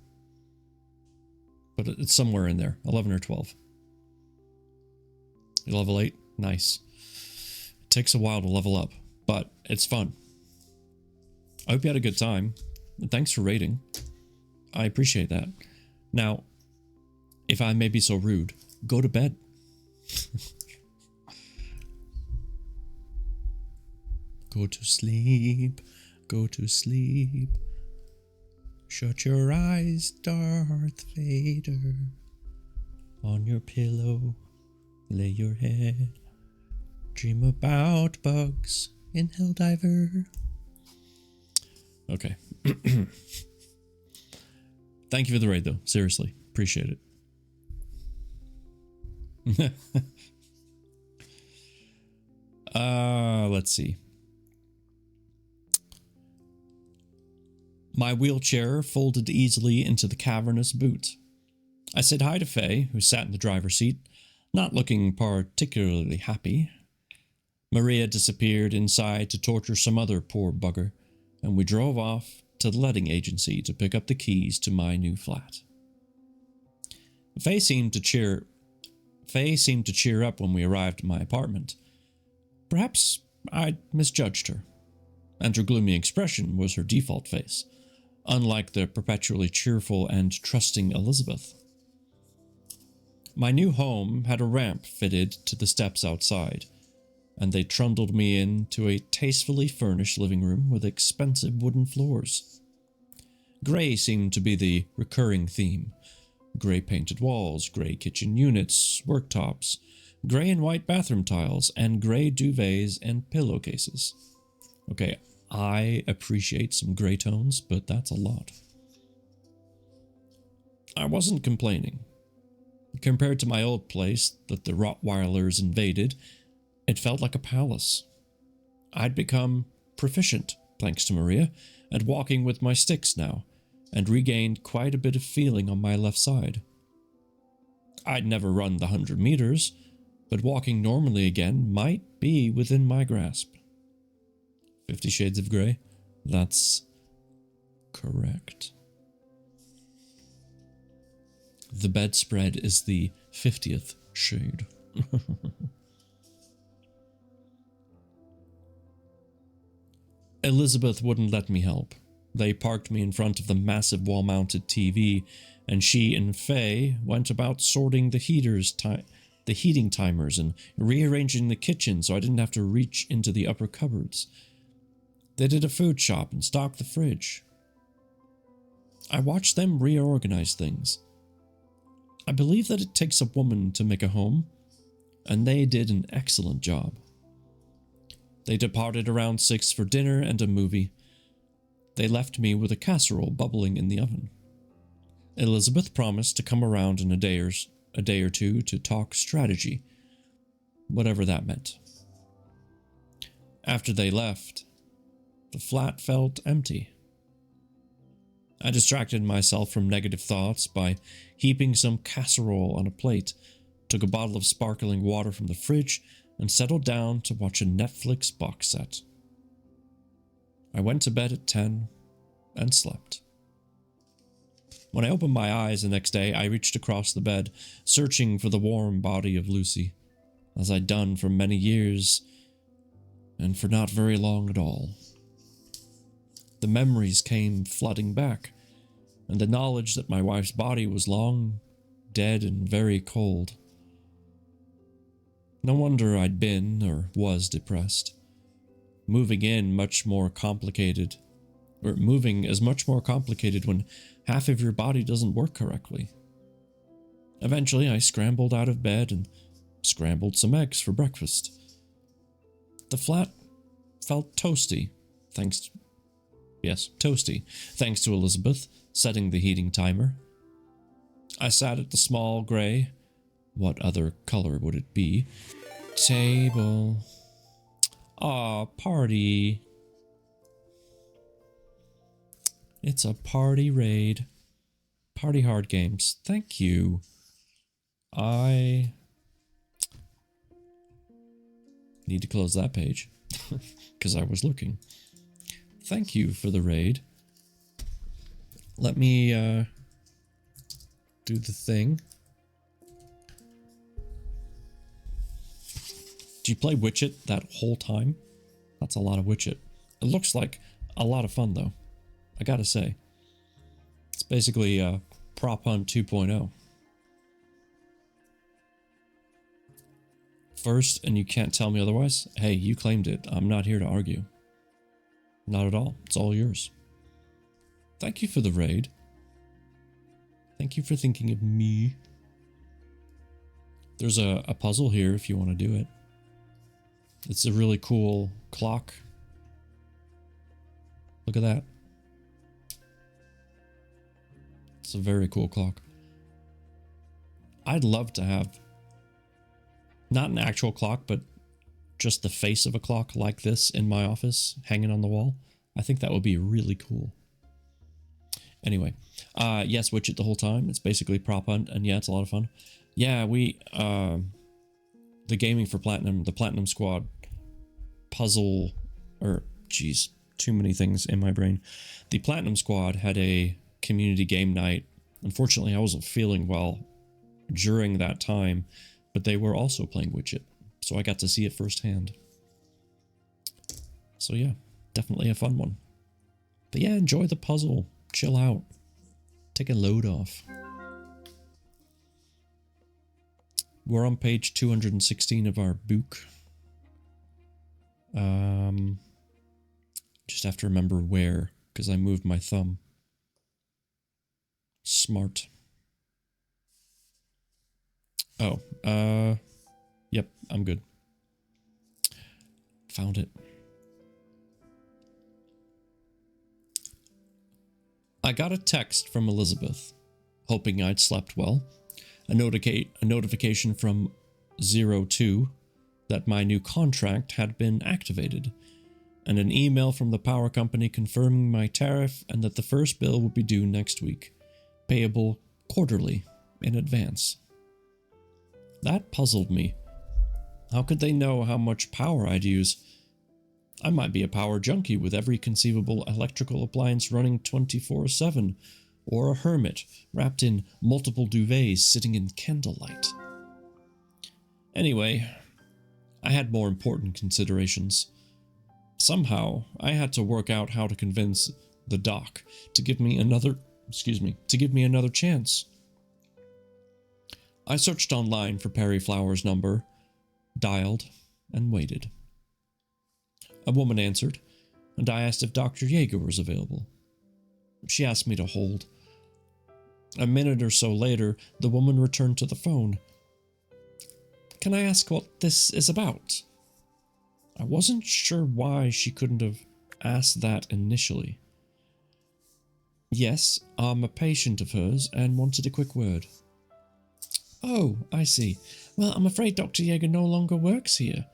But it's somewhere in there. 11 or 12. You level 8? Nice. It takes a while to level up, but it's fun. I hope you had a good time. Thanks for rating. I appreciate that. Now, if I may be so rude, go to bed. Go to sleep. Go to sleep. Shut your eyes, Darth Vader. On your pillow, lay your head. Dream about bugs in Helldiver. Okay. Thank you for the raid, though. Seriously. Appreciate it. Let's see. My wheelchair folded easily into the cavernous boot. I said hi to Faye, who sat in the driver's seat, not looking particularly happy. Maria disappeared inside to torture some other poor bugger, and we drove off to the letting agency to pick up the keys to my new flat. Faye seemed to cheer up when we arrived at my apartment. Perhaps I'd misjudged her, and her gloomy expression was her default face, unlike the perpetually cheerful and trusting Elizabeth. My new home had a ramp fitted to the steps outside, and they trundled me into a tastefully furnished living room with expensive wooden floors. Gray seemed to be the recurring theme. Gray painted walls, gray kitchen units, worktops, gray and white bathroom tiles, and gray duvets and pillowcases. Okay, I appreciate some gray tones, but that's a lot. I wasn't complaining. Compared to my old place that the Rottweilers invaded, it felt like a palace. I'd become proficient, thanks to Maria, at walking with my sticks now, and regained quite a bit of feeling on my left side. I'd never run the 100 meters, but walking normally again might be within my grasp. 50 Shades of Grey? That's correct. The bedspread is the 50th shade. Elizabeth wouldn't let me help. They parked me in front of the massive wall-mounted TV, and she and Faye went about sorting the heating timers and rearranging the kitchen so I didn't have to reach into the upper cupboards. They did a food shop and stocked the fridge. I watched them reorganize things. I believe that it takes a woman to make a home, and they did an excellent job. They departed around 6 for dinner and a movie. They left me with a casserole bubbling in the oven. Elizabeth promised to come around in a day or two to talk strategy, whatever that meant. After they left, the flat felt empty. I distracted myself from negative thoughts by heaping some casserole on a plate, took a bottle of sparkling water from the fridge, and settled down to watch a Netflix box set. I went to bed at 10 and slept. When I opened my eyes the next day, I reached across the bed, searching for the warm body of Lucy, as I'd done for many years, and for not very long at all. The memories came flooding back, and the knowledge that my wife's body was long dead and very cold. No wonder I'd been, or was, depressed. Moving is much more complicated when half of your body doesn't work correctly. Eventually, I scrambled out of bed and scrambled some eggs for breakfast. The flat felt toasty, thanks to Elizabeth setting the heating timer. I sat at the small gray, what other color would it be, table. Aw, party. It's a party raid. Party hard games. Thank you. I need to close that page because I was looking. Thank you for the raid. Let me do the thing. Do you play Witchit that whole time? That's a lot of Witchit. It looks like a lot of fun though. I gotta say. It's basically Prop Hunt 2.0. First, and you can't tell me otherwise, hey, you claimed it. I'm not here to argue. Not at all. It's all yours. Thank you for the raid. Thank you for thinking of me. There's a puzzle here if you want to do it. It's a really cool clock. Look at that. It's a very cool clock. I'd love to have not an actual clock, but just the face of a clock like this in my office hanging on the wall. I think that would be really cool. Anyway, yes, Witchit the whole time. It's basically Prop Hunt, and yeah, it's a lot of fun. Yeah, we, the Gaming for Platinum, the Platinum Squad puzzle, or, geez, too many things in my brain. The Platinum Squad had a community game night. Unfortunately, I wasn't feeling well during that time, but they were also playing Witchit, so I got to see it firsthand. So yeah, definitely a fun one. But yeah, enjoy the puzzle. Chill out. Take a load off. We're on page 216 of our book. Just have to remember where, because I moved my thumb. Smart. Oh, yep, I'm good. Found it. I got a text from Elizabeth, hoping I'd slept well. A notification from 02 that my new contract had been activated, and an email from the power company confirming my tariff and that the first bill would be due next week, payable quarterly in advance. That puzzled me. How could they know how much power I'd use? I might be a power junkie with every conceivable electrical appliance running 24/7, or a hermit wrapped in multiple duvets sitting in candlelight. Anyway, I had more important considerations. Somehow, I had to work out how to convince the doc to give me another chance. I searched online for Perry Flowers' number, dialed, and waited. A woman answered, and I asked if Dr. Yeager was available. She asked me to hold. A minute or so later, the woman returned to the phone. Can I ask what this is about? I wasn't sure why she couldn't have asked that initially. Yes, I'm a patient of hers and wanted a quick word. Oh, I see. Well, I'm afraid Dr. Yeager no longer works here.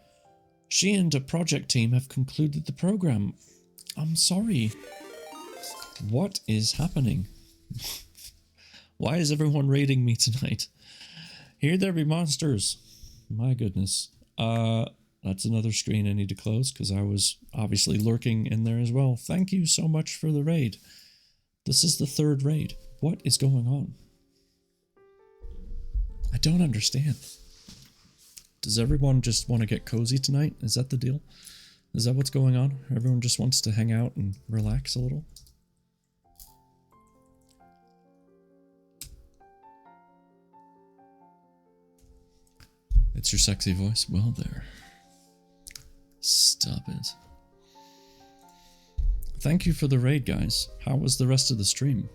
She and her project team have concluded the program. I'm sorry. What is happening? Why is everyone raiding me tonight? Here there be monsters. My goodness. That's another screen I need to close because I was obviously lurking in there as well. Thank you so much for the raid. This is the third raid. What is going on? I don't understand. Does everyone just want to get cozy tonight? Is that the deal? Is that what's going on? Everyone just wants to hang out and relax a little? It's your sexy voice? Well, there. Stop it. Thank you for the raid, guys. How was the rest of the stream?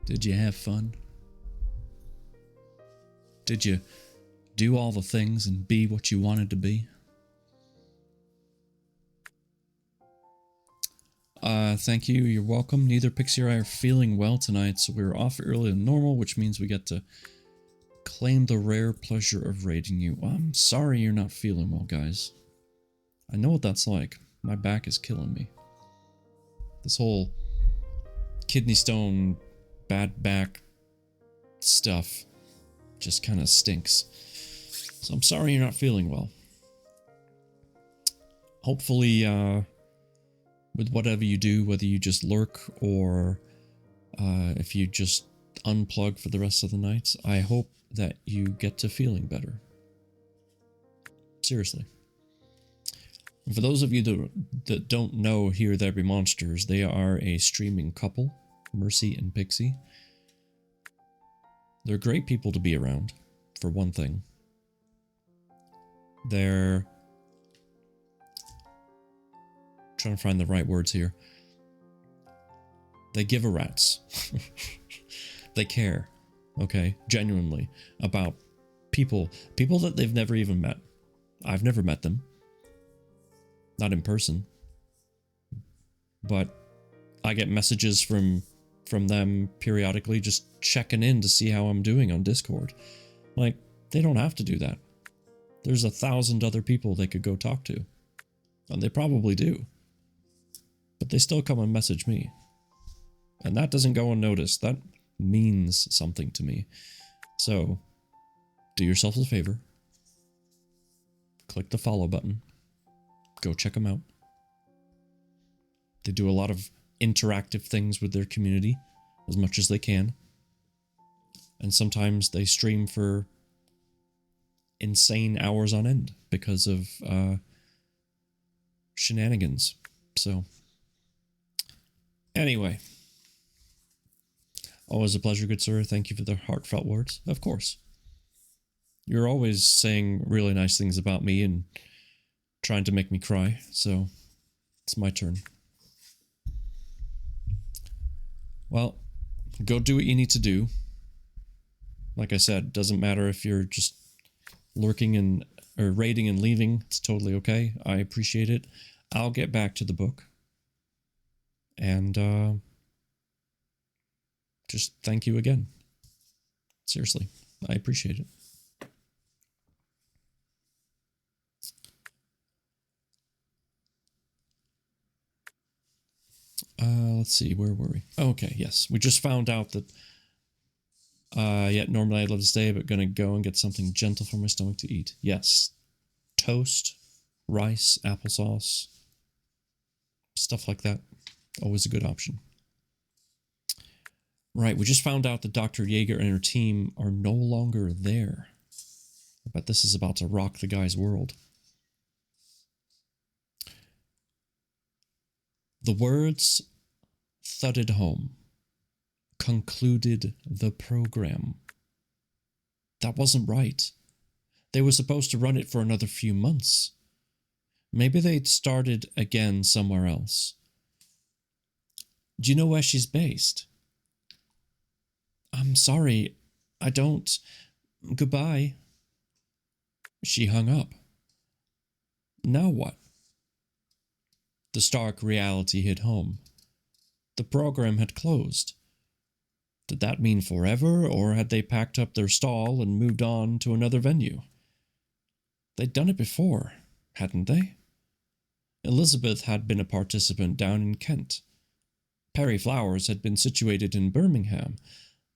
Did you have fun? Did you do all the things and be what you wanted to be? Thank you. You're welcome. Neither Pixie or I are feeling well tonight, so we're off earlier than normal, which means we get to claim the rare pleasure of raiding you. I'm sorry you're not feeling well, guys. I know what that's like. My back is killing me. This whole kidney stone, bad back stuff just kind of stinks. So I'm sorry you're not feeling well. Hopefully, with whatever you do, whether you just lurk or if you just unplug for the rest of the night, I hope that you get to feeling better. Seriously. And for those of you that don't know Here There Be Monsters, they are a streaming couple, Mercy and Pixie. They're great people to be around, for one thing. They're... trying to find the right words here. They give a rat's. They care, okay, genuinely, about people that they've never even met. I've never met them. Not in person. But I get messages from them periodically just checking in to see how I'm doing on Discord. Like, they don't have to do that. There's 1,000 other people they could go talk to. And they probably do. But they still come and message me. And that doesn't go unnoticed. That means something to me. So, do yourself a favor. Click the follow button. Go check them out. They do a lot of interactive things with their community, as much as they can. And sometimes they stream for insane hours on end because of shenanigans. So, anyway. Always a pleasure, good sir. Thank you for the heartfelt words. Of course. You're always saying really nice things about me and trying to make me cry, so it's my turn. Well, go do what you need to do. Like I said, doesn't matter if you're just lurking and or raiding and leaving. It's totally okay. I appreciate it. I'll get back to the book. And just thank you again. Seriously, I appreciate it. Let's see, where were we? Oh, okay, yes. We just found out that, normally I'd love to stay, but gonna go and get something gentle for my stomach to eat. Yes. Toast, rice, applesauce, stuff like that. Always a good option. Right, we just found out that Dr. Yeager and her team are no longer there. I bet this is about to rock the guy's world. The words thudded home. Concluded the program. That wasn't right. They were supposed to run it for another few months. Maybe they'd started again somewhere else. Do you know where she's based? I'm sorry, I don't. Goodbye. She hung up. Now what? The stark reality hit home. The program had closed. Did that mean forever, or had they packed up their stall and moved on to another venue? They'd done it before, hadn't they? Elizabeth had been a participant down in Kent. Perry Flowers had been situated in Birmingham,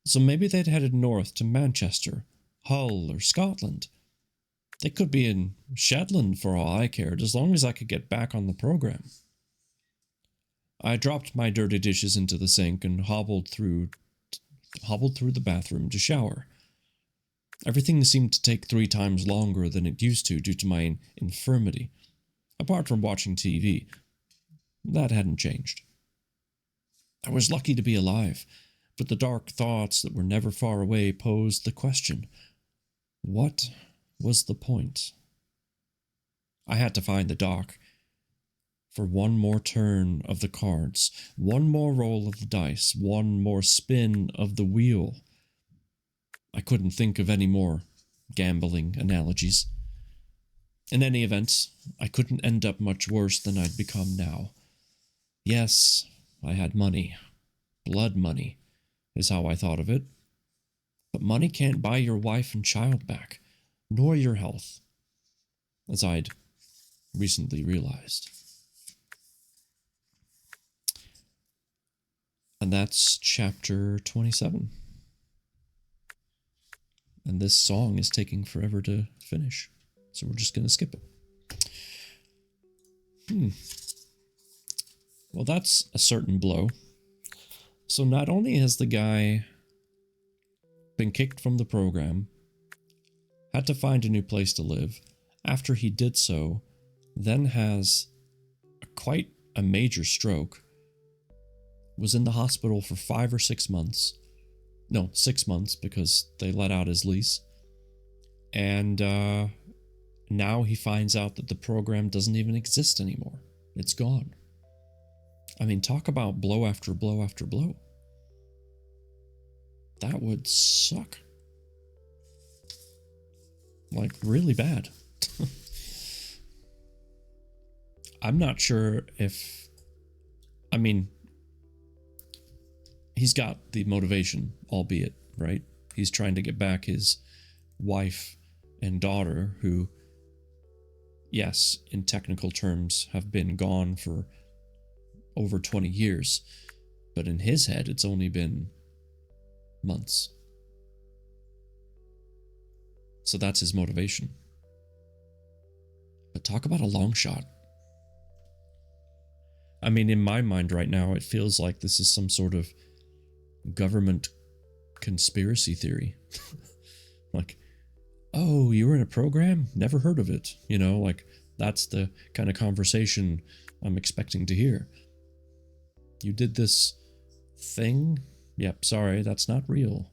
so maybe they'd headed north to Manchester, Hull, or Scotland. They could be in Shetland for all I cared, as long as I could get back on the program. I dropped my dirty dishes into the sink and hobbled through the bathroom to shower. Everything seemed to take 3 times longer than it used to due to my infirmity, apart from watching TV. That hadn't changed. I was lucky to be alive, but the dark thoughts that were never far away posed the question, what was the point? I had to find the dock. For one more turn of the cards, one more roll of the dice, one more spin of the wheel. I couldn't think of any more gambling analogies. In any event, I couldn't end up much worse than I'd become now. Yes, I had money. Blood money is how I thought of it. But money can't buy your wife and child back, nor your health, as I'd recently realized. And that's chapter 27. And this song is taking forever to finish, so we're just going to skip it. Well, that's a certain blow. So not only has the guy been kicked from the program, had to find a new place to live, after he did so, then has quite a major stroke, was in the hospital for 5 or 6 months. No, 6 months, because they let out his lease. And now he finds out that the program doesn't even exist anymore. It's gone. I mean, talk about blow after blow after blow. That would suck. Like, really bad. I'm not sure if... I mean, he's got the motivation, albeit, right? He's trying to get back his wife and daughter, who, yes, in technical terms, have been gone for over 20 years. But in his head, it's only been months. So that's his motivation. But talk about a long shot. I mean, in my mind right now, it feels like this is some sort of government conspiracy theory. Like, oh, you were in a program? Never heard of it. You know, like, that's the kind of conversation I'm expecting to hear. You did this thing? Yep, sorry, that's not real.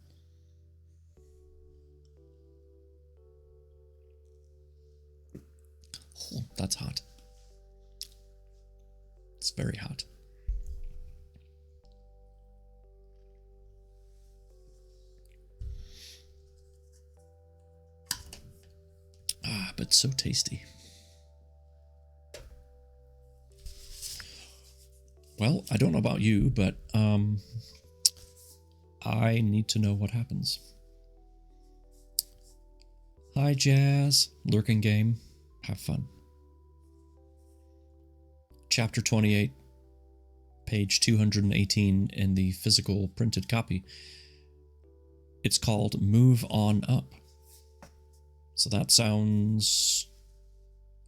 Oh, that's hot. It's very hot. Ah, but so tasty. Well, I don't know about you, but I need to know what happens. Hi, Jazz. Lurking game. Have fun. Chapter 28, page 218 in the physical printed copy. It's called Move On Up. So that sounds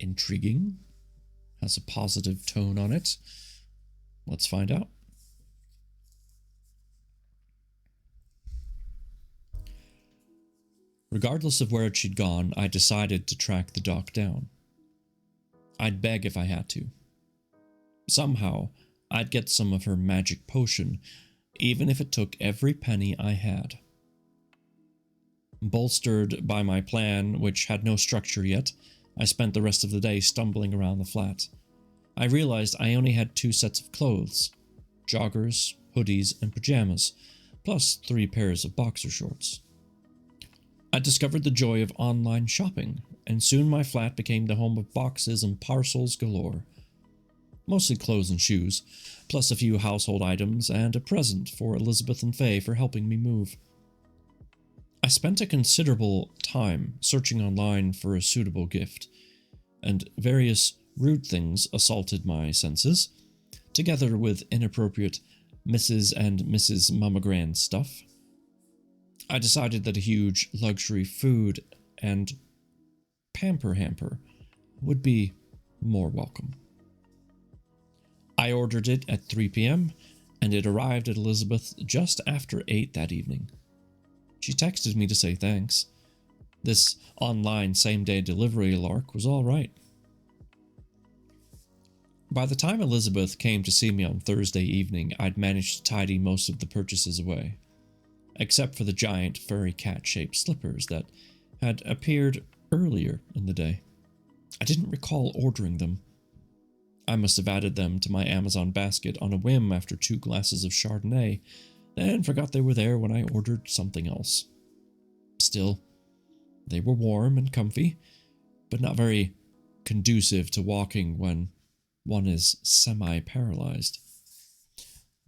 intriguing. Has a positive tone on it. Let's find out. Regardless of where she'd gone, I decided to track the doc down. I'd beg if I had to. Somehow, I'd get some of her magic potion, even if it took every penny I had. Bolstered by my plan, which had no structure yet, I spent the rest of the day stumbling around the flat. I realized I only had 2 sets of clothes: joggers, hoodies, and pajamas, plus 3 pairs of boxer shorts. I discovered the joy of online shopping, and soon my flat became the home of boxes and parcels galore. Mostly clothes and shoes, plus a few household items and a present for Elizabeth and Faye for helping me move. I spent a considerable time searching online for a suitable gift, and various rude things assaulted my senses, together with inappropriate Mrs. and Mrs. Mama Grand stuff. I decided that a huge luxury food and pamper hamper would be more welcome. I ordered it at 3 p.m., and it arrived at Elizabeth just after 8 that evening. She texted me to say thanks. This online same-day delivery lark was all right. By the time Elizabeth came to see me on Thursday evening, I'd managed to tidy most of the purchases away, except for the giant furry cat-shaped slippers that had appeared earlier in the day. I didn't recall ordering them. I must have added them to my Amazon basket on a whim after 2 glasses of Chardonnay, then forgot they were there when I ordered something else. Still, they were warm and comfy, but not very conducive to walking when one is semi-paralyzed.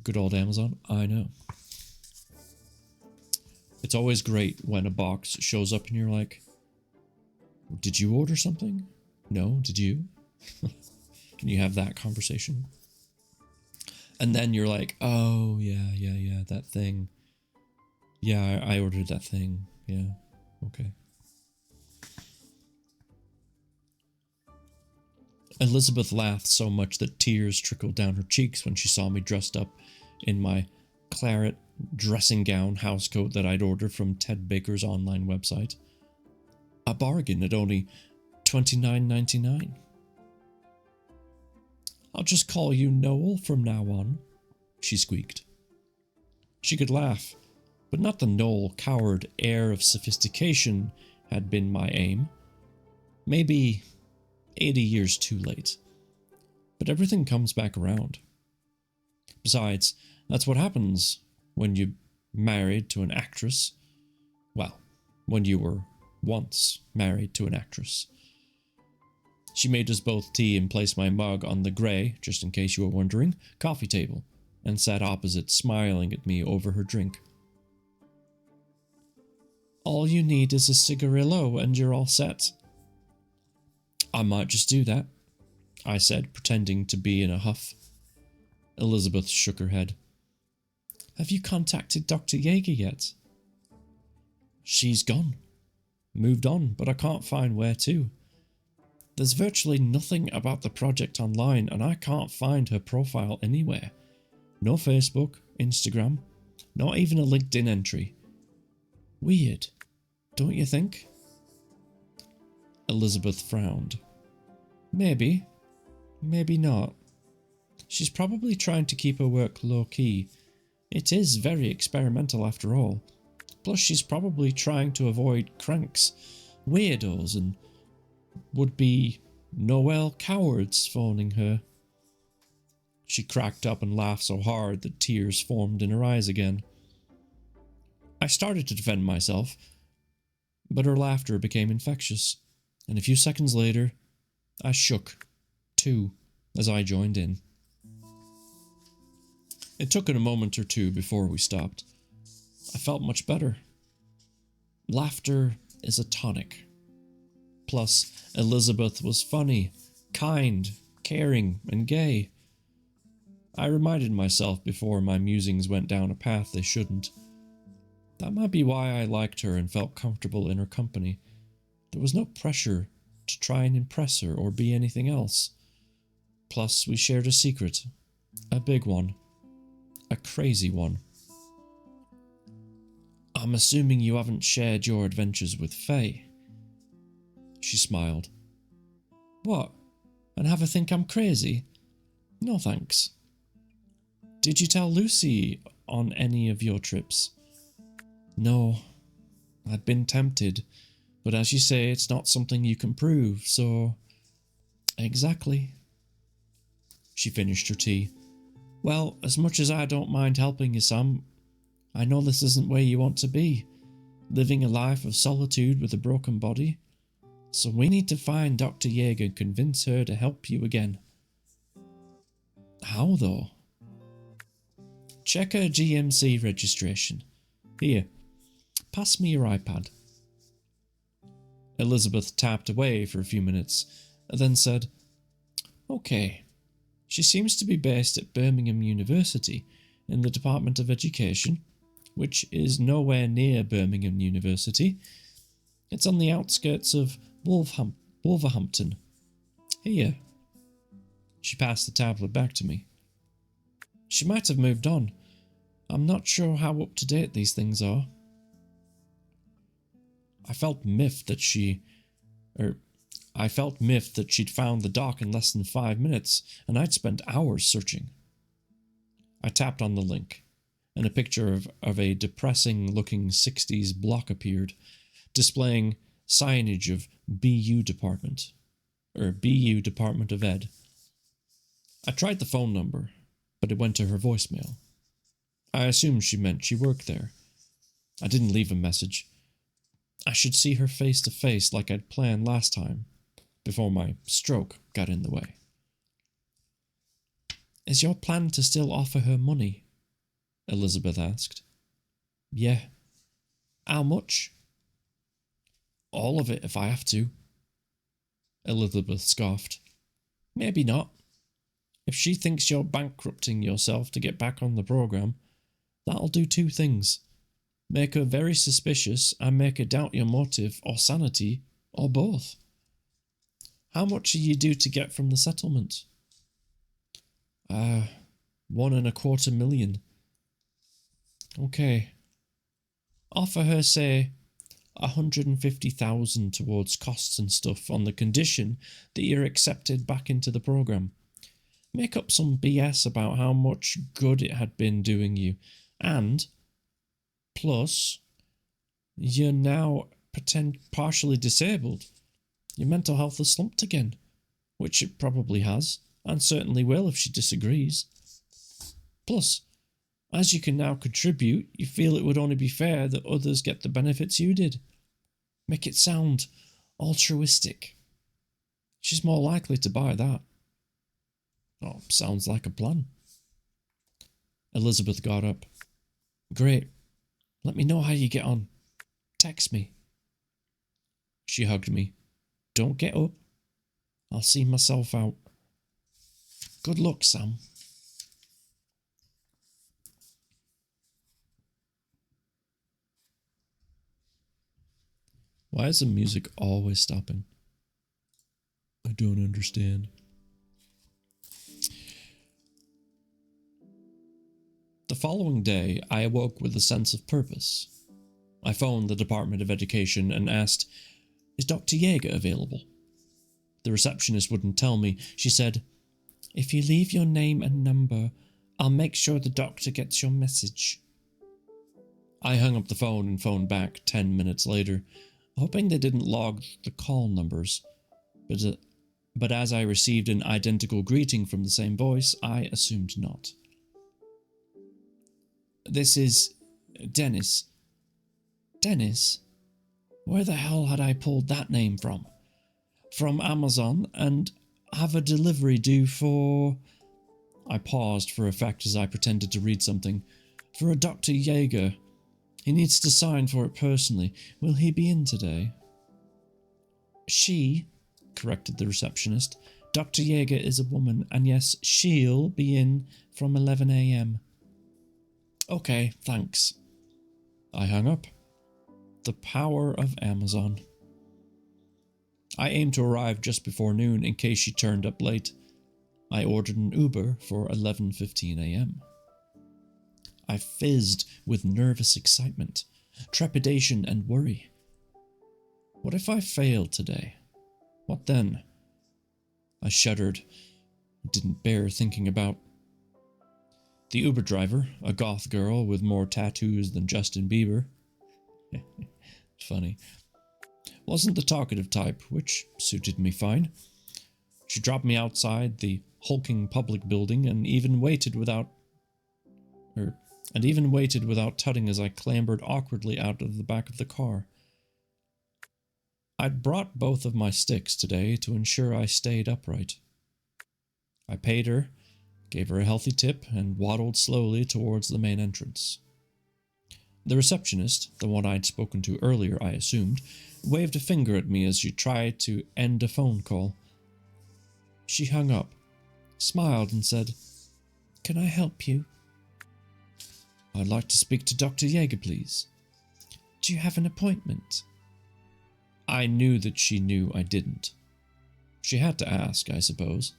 Good old Amazon, I know. It's always great when a box shows up and you're like, did you order something? No, did you? Can you have that conversation? And then you're like, oh, yeah, that thing. Yeah, I ordered that thing. Yeah, okay. Elizabeth laughed so much that tears trickled down her cheeks when she saw me dressed up in my claret dressing gown housecoat that I'd ordered from Ted Baker's online website. A bargain at only $29.99. I'll just call you Noel from now on, she squeaked. She could laugh, but not the Noel coward air of sophistication had been my aim. Maybe 80 years too late. But everything comes back around. Besides, that's what happens when you're married to an actress. Well, when you were once married to an actress. She made us both tea and placed my mug on the grey, just in case you were wondering, coffee table, and sat opposite, smiling at me over her drink. All you need is a cigarillo and you're all set. I might just do that, I said, pretending to be in a huff. Elizabeth shook her head. Have you contacted Dr. Yeager yet? She's gone. Moved on, but I can't find where to. There's virtually nothing about the project online, and I can't find her profile anywhere. No Facebook, Instagram, not even a LinkedIn entry. Weird, don't you think? Elizabeth frowned. Maybe, maybe not. She's probably trying to keep her work low-key. It is very experimental after all. Plus she's probably trying to avoid cranks, weirdos, and would-be Noel cowards phoning her. She cracked up and laughed so hard that tears formed in her eyes again. I started to defend myself, but her laughter became infectious, and a few seconds later, I shook, too, as I joined in. It took a moment or two before we stopped. I felt much better. Laughter is a tonic. Plus, Elizabeth was funny, kind, caring, and gay. I reminded myself before my musings went down a path they shouldn't. That might be why I liked her and felt comfortable in her company. There was no pressure to try and impress her or be anything else. Plus, we shared a secret. A big one. A crazy one. I'm assuming you haven't shared your adventures with Faye. She smiled. What? And have her think I'm crazy? No thanks. Did you tell Lucy on any of your trips? No. I'd been tempted, but as you say, it's not something you can prove, so... Exactly. She finished her tea. Well, as much as I don't mind helping you some, I know this isn't where you want to be, living a life of solitude with a broken body. So we need to find Dr. Yeager and convince her to help you again. How, though? Check her GMC registration. Here, pass me your iPad. Elizabeth tapped away for a few minutes, and then said, Okay, she seems to be based at Birmingham University in the Department of Education, which is nowhere near Birmingham University. It's on the outskirts of Wolverhampton. Here. She passed the tablet back to me. She might have moved on. I'm not sure how up to date these things are. I felt miffed that she'd found the doc in less than 5 minutes, and I'd spent hours searching. I tapped on the link, and a picture of a depressing-looking 60s block appeared, displaying signage of BU Department of Ed. I tried the phone number, but it went to her voicemail. I assumed she meant she worked there. I didn't leave a message. I should see her face to face like I'd planned last time, before my stroke got in the way. Is your plan to still offer her money? Elizabeth asked. Yeah. How much? All of it if I have to. Elizabeth scoffed. Maybe not. If she thinks you're bankrupting yourself to get back on the program, that'll do two things. Make her very suspicious and make her doubt your motive or sanity, or both. How much are you due to get from the settlement? $1.25 million. Okay. Offer her, say, 150,000 towards costs and stuff on the condition that you're accepted back into the program. Make up some BS about how much good it had been doing you, and plus, you're now partially disabled. Your mental health has slumped again, which it probably has, and certainly will if she disagrees. Plus, as you can now contribute, you feel it would only be fair that others get the benefits you did. Make it sound altruistic. She's more likely to buy that. Oh, sounds like a plan. Elizabeth got up. Great. Let me know how you get on. Text me. She hugged me. Don't get up. I'll see myself out. Good luck, Sam. Why is the music always stopping? I don't understand. The following day, I awoke with a sense of purpose. I phoned the Department of Education and asked, "Is Dr. Yeager available?" The receptionist wouldn't tell me. She said, "If you leave your name and number, I'll make sure the doctor gets your message." I hung up the phone and phoned back 10 minutes later, hoping they didn't log the call numbers, but as I received an identical greeting from the same voice, I assumed not. "This is Dennis." Dennis? Where the hell had I pulled that name from? From Amazon, and have a delivery due for... I paused for effect as I pretended to read something. For a Dr. Yeager. He needs to sign for it personally. Will he be in today? She, corrected the receptionist. Dr. Yeager is a woman, and yes, she'll be in from 11 a.m. Okay, thanks. I hung up. The power of Amazon. I aimed to arrive just before noon in case she turned up late. I ordered an Uber for 11:15 a.m. I fizzed with nervous excitement, trepidation, and worry. What if I failed today? What then? I shuddered. It didn't bear thinking about. The Uber driver, a goth girl with more tattoos than Justin Bieber, funny, wasn't the talkative type, which suited me fine. She dropped me outside the hulking public building and even waited without tutting as I clambered awkwardly out of the back of the car. I'd brought both of my sticks today to ensure I stayed upright. I paid her, gave her a healthy tip, and waddled slowly towards the main entrance. The receptionist, the one I'd spoken to earlier, I assumed, waved a finger at me as she tried to end a phone call. She hung up, smiled, and said, "Can I help you?" "I'd like to speak to Dr. Yeager, please." "Do you have an appointment?" I knew that she knew I didn't. She had to ask, I suppose.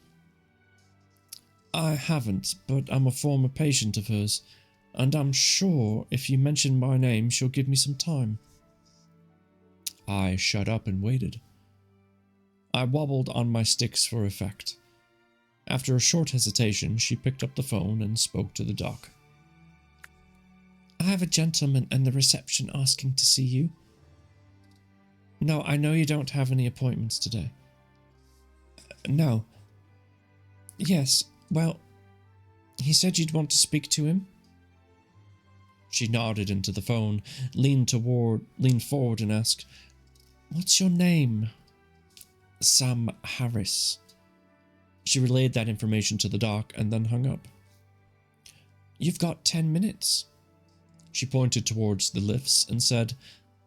"I haven't, but I'm a former patient of hers, and I'm sure if you mention my name, she'll give me some time." I shut up and waited. I wobbled on my sticks for effect. After a short hesitation, she picked up the phone and spoke to the doc. "I have a gentleman in the reception asking to see you." "No, I know you don't have any appointments today." "No." "Yes, well, he said you'd want to speak to him." She nodded into the phone, leaned forward and asked, "What's your name?" "Sam Harris." She relayed that information to the doc and then hung up. "You've got 10 minutes. She pointed towards the lifts and said,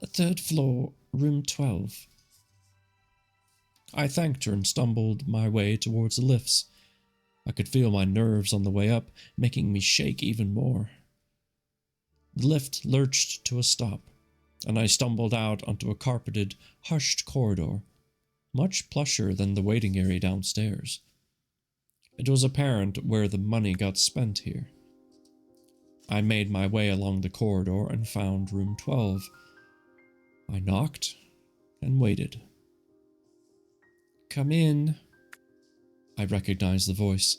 "Third floor, room 12. I thanked her and stumbled my way towards the lifts. I could feel my nerves on the way up, making me shake even more. The lift lurched to a stop, and I stumbled out onto a carpeted, hushed corridor, much plusher than the waiting area downstairs. It was apparent where the money got spent here. I made my way along the corridor and found room 12. I knocked and waited. "Come in." I recognized the voice.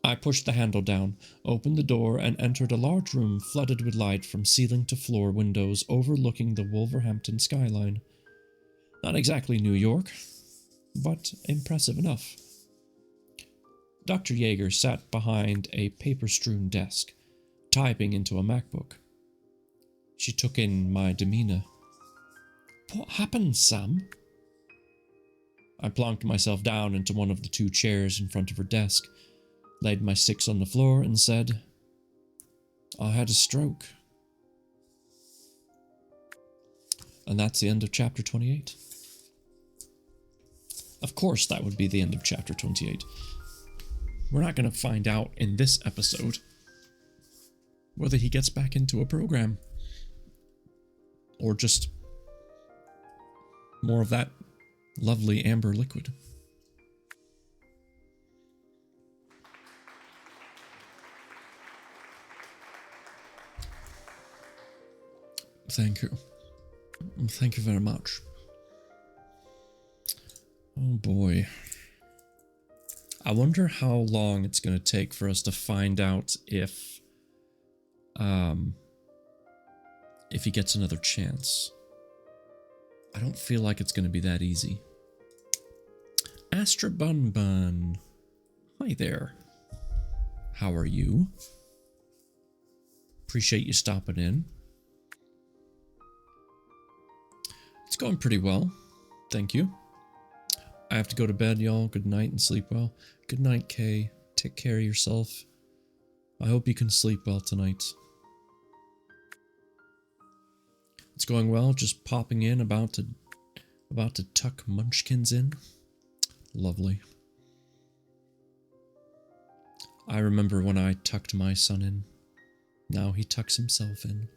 I pushed the handle down, opened the door, and entered a large room flooded with light from ceiling to floor windows overlooking the Wolverhampton skyline. Not exactly New York, but impressive enough. Dr. Yeager sat behind a paper-strewn desk, typing into a MacBook. She took in my demeanor. "What happened, Sam?" I plonked myself down into one of the 2 chairs in front of her desk, laid my sticks on the floor, and said, "I had a stroke." And that's the end of chapter 28. Of course, that would be the end of chapter 28. We're not going to find out in this episode whether he gets back into a program or just more of that lovely amber liquid. Thank you. Thank you very much. Oh boy. I wonder how long it's going to take for us to find out if he gets another chance. I don't feel like it's going to be that easy. Astra Bun Bun. Hi there. How are you? Appreciate you stopping in. It's going pretty well. Thank you. I have to go to bed, y'all. Good night and sleep well. Good night, Kay. Take care of yourself. I hope you can sleep well tonight. It's going well, just popping in, about to tuck Munchkins in. Lovely. I remember when I tucked my son in. Now he tucks himself in.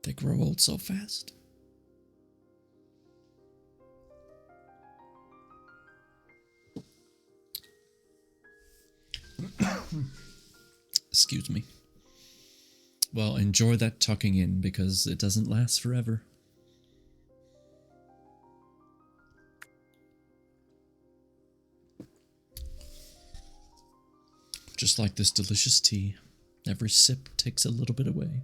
They grow old so fast. Excuse me. Well, enjoy that tucking in because it doesn't last forever. Just like this delicious tea, every sip takes a little bit away.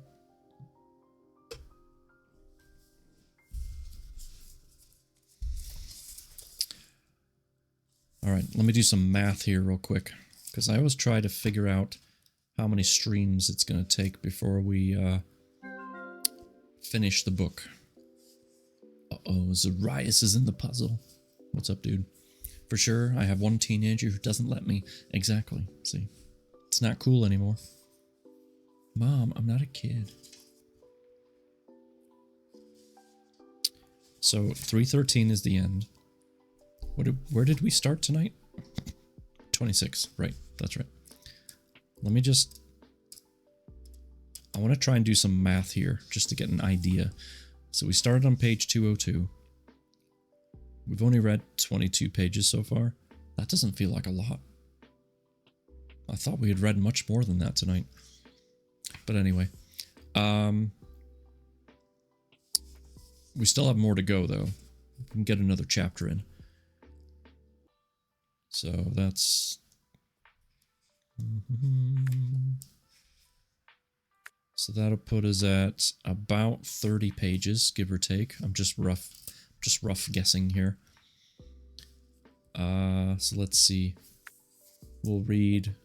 Alright, let me do some math here real quick, because I always try to figure out how many streams it's going to take before we finish the book. Uh-oh, Zarias is in the puzzle. What's up, dude? For sure, I have one teenager who doesn't let me. Exactly, see? It's not cool anymore. Mom, I'm not a kid. So, 313 is the end. Where did we start tonight? 26, right, that's right. Let me just... I want to try and do some math here, just to get an idea. So we started on page 202. We've only read 22 pages so far. That doesn't feel like a lot. I thought we had read much more than that tonight. But anyway. We still have more to go, though. We can get another chapter in. So that's... So that'll put us at about 30 pages, give or take. I'm just rough guessing here. So let's see. We'll read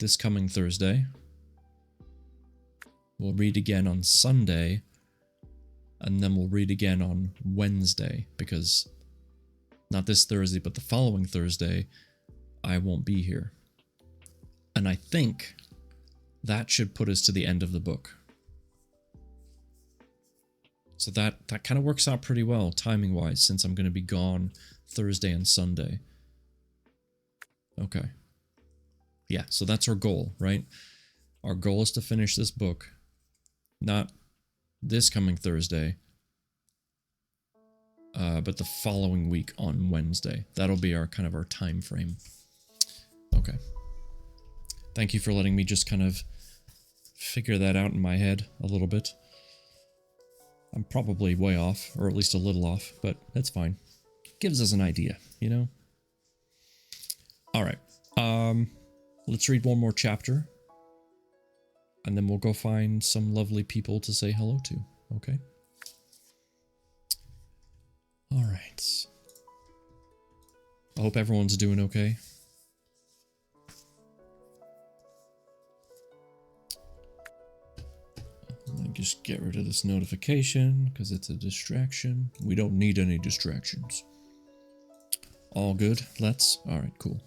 this coming Thursday. We'll read again on Sunday. And then we'll read again on Wednesday, because not this Thursday, but the following Thursday, I won't be here. And I think that should put us to the end of the book. So that kind of works out pretty well timing-wise, since I'm going to be gone Thursday and Sunday. Okay. Yeah, so that's our goal, right? Our goal is to finish this book. Not this coming Thursday, but the following week on Wednesday. That'll be our kind of our time frame. Okay. Thank you for letting me just kind of figure that out in my head a little bit. I'm probably way off, or at least a little off, but that's fine. Gives us an idea, you know? Alright. Let's read one more chapter. And then we'll go find some lovely people to say hello to, okay? Alright. I hope everyone's doing okay. Let me just get rid of this notification, because it's a distraction. We don't need any distractions. All good, let's. Alright, cool.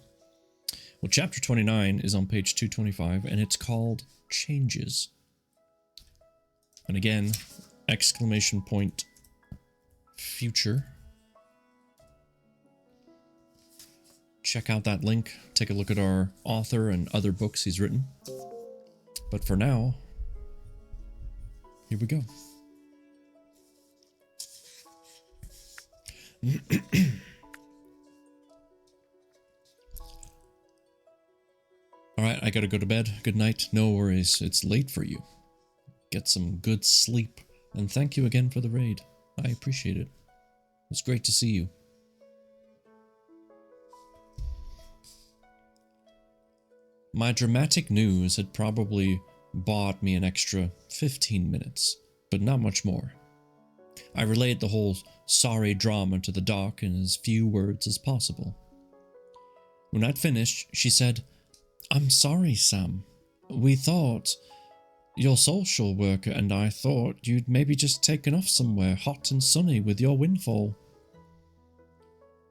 Well, chapter 29 is on page 225, and it's called Changes. And again, exclamation point, future. Check out that link. Take a look at our author and other books he's written. But for now, here we go. Alright, I gotta go to bed. Good night. No worries. It's late for you. Get some good sleep. And thank you again for the raid. I appreciate it. It's great to see you. My dramatic news had probably bought me an extra 15 minutes, but not much more. I relayed the whole sorry drama to the doc in as few words as possible. When I'd finished, she said, "I'm sorry, Sam. We thought, your social worker and I thought you'd maybe just taken off somewhere hot and sunny with your windfall.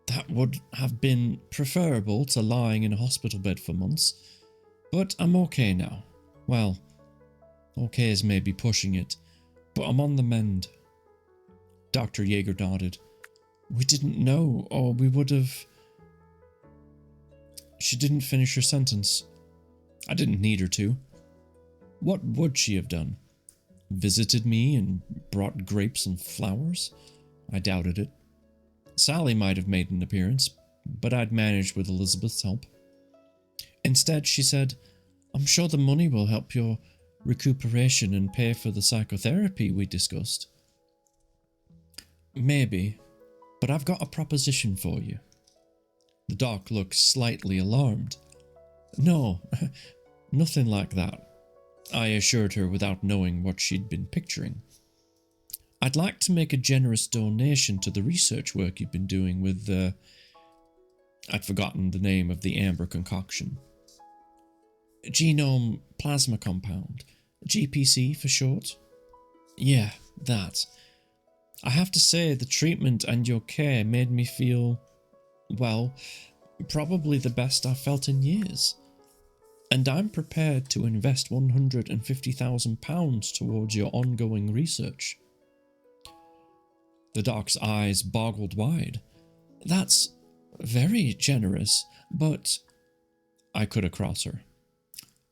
That would have been preferable to lying in a hospital bed for months, but I'm okay now. Well, okay is maybe pushing it, but I'm on the mend." Dr. Yeager nodded. "We didn't know, or we would have..." She didn't finish her sentence. I didn't need her to. What would she have done? Visited me and brought grapes and flowers? I doubted it. Sally might have made an appearance, but I'd managed with Elizabeth's help. Instead, she said, "I'm sure the money will help your recuperation and pay for the psychotherapy we discussed." "Maybe, but I've got a proposition for you." The doc looked slightly alarmed. "No, nothing like that," I assured her without knowing what she'd been picturing. "I'd like to make a generous donation to the research work you've been doing with the..." I'd forgotten the name of the amber concoction. "Genome plasma compound. GPC for short." "Yeah, that. I have to say the treatment and your care made me feel, well, probably the best I've felt in years. And I'm prepared to invest £150,000 towards your ongoing research." The doc's eyes boggled wide. "That's very generous, but..." I cut across her.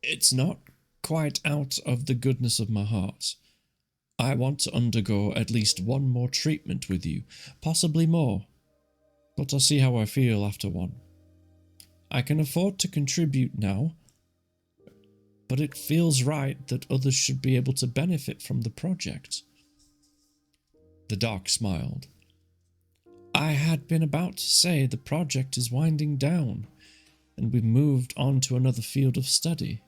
"It's not quite out of the goodness of my heart. I want to undergo at least one more treatment with you, possibly more, but I'll see how I feel after one. I can afford to contribute now, but it feels right that others should be able to benefit from the project." The doc smiled. "I had been about to say the project is winding down, and we've moved on to another field of study."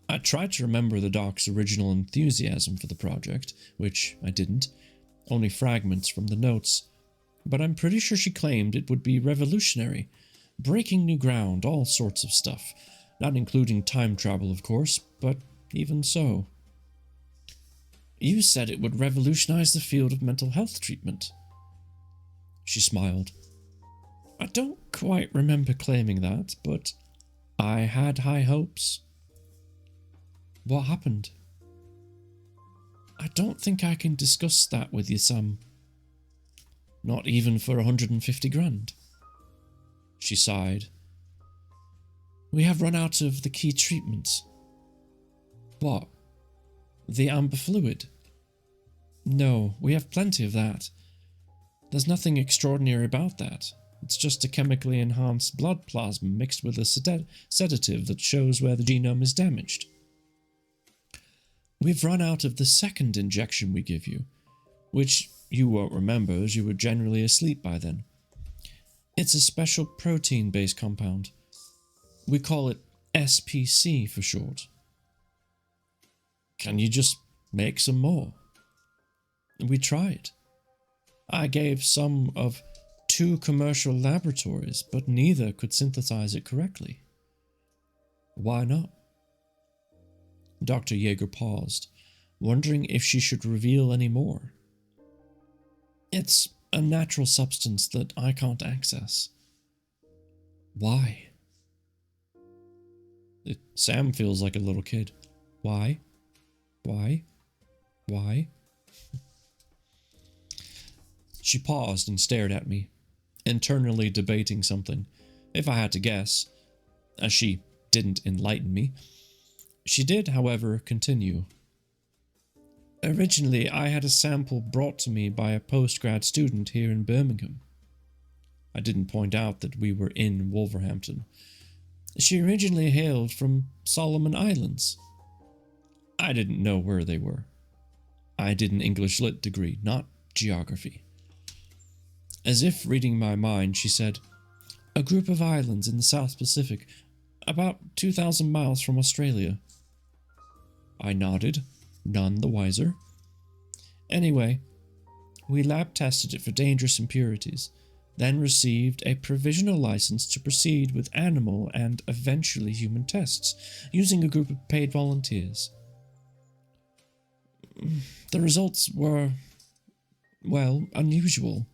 I tried to remember the doc's original enthusiasm for the project, which I didn't, only fragments from the notes, but I'm pretty sure she claimed it would be revolutionary, breaking new ground, all sorts of stuff, not including time travel, of course, but even so. "You said it would revolutionize the field of mental health treatment." She smiled. "I don't quite remember claiming that, but I had high hopes." "What happened?" I don't think I can discuss that with you, Sam. Not even for 150 grand. She sighed. We have run out of the key treatments. What? The amber fluid? No, we have plenty of that. There's nothing extraordinary about that. It's just a chemically enhanced blood plasma mixed with a sedative that shows where the genome is damaged. We've run out of the second injection we give you, which you won't remember as you were generally asleep by then. It's a special protein-based compound. We call it SPC for short. Can you just make some more? We tried. I gave some of 2 commercial laboratories, but neither could synthesize it correctly. Why not? Dr. Yeager paused, wondering if she should reveal any more. It's a natural substance that I can't access. Why? Sam feels like a little kid. Why? Why? Why? She paused and stared at me, internally debating something, if I had to guess, as she didn't enlighten me. She did, however, continue. Originally, I had a sample brought to me by a postgrad student here in Birmingham. I didn't point out that we were in Wolverhampton. She originally hailed from Solomon Islands. I didn't know where they were. I did an English Lit degree, not geography. As if reading my mind, she said, a group of islands in the South Pacific, about 2,000 miles from Australia. I nodded, none the wiser. Anyway, we lab tested it for dangerous impurities, then received a provisional license to proceed with animal and eventually human tests, using a group of paid volunteers. The results were, well, unusual.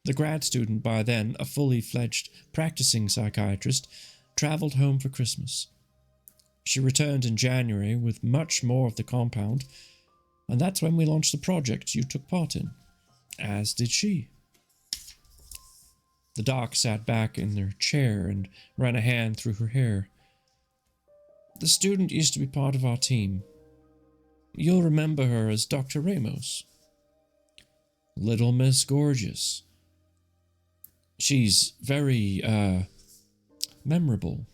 The grad student, by then a fully fledged practicing psychiatrist, traveled home for Christmas. She returned in January with much more of the compound, and that's when we launched the project you took part in, as did she. The doc sat back in their chair and ran a hand through her hair. The student used to be part of our team. You'll remember her as Dr. Ramos. Little Miss Gorgeous. She's very, memorable.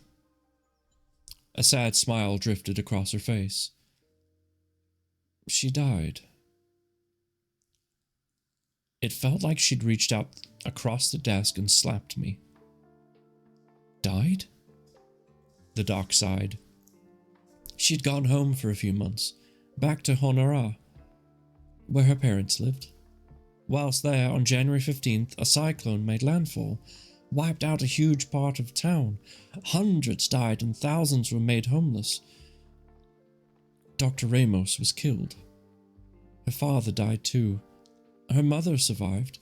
A sad smile drifted across her face. She died. It felt like she'd reached out across the desk and slapped me. Died? The doc sighed. She'd gone home for a few months, back to Honora, where her parents lived. Whilst there, on January 15th, a cyclone made landfall, wiped out a huge part of town. Hundreds died and thousands were made homeless. Dr. Ramos was killed. Her father died too. Her mother survived.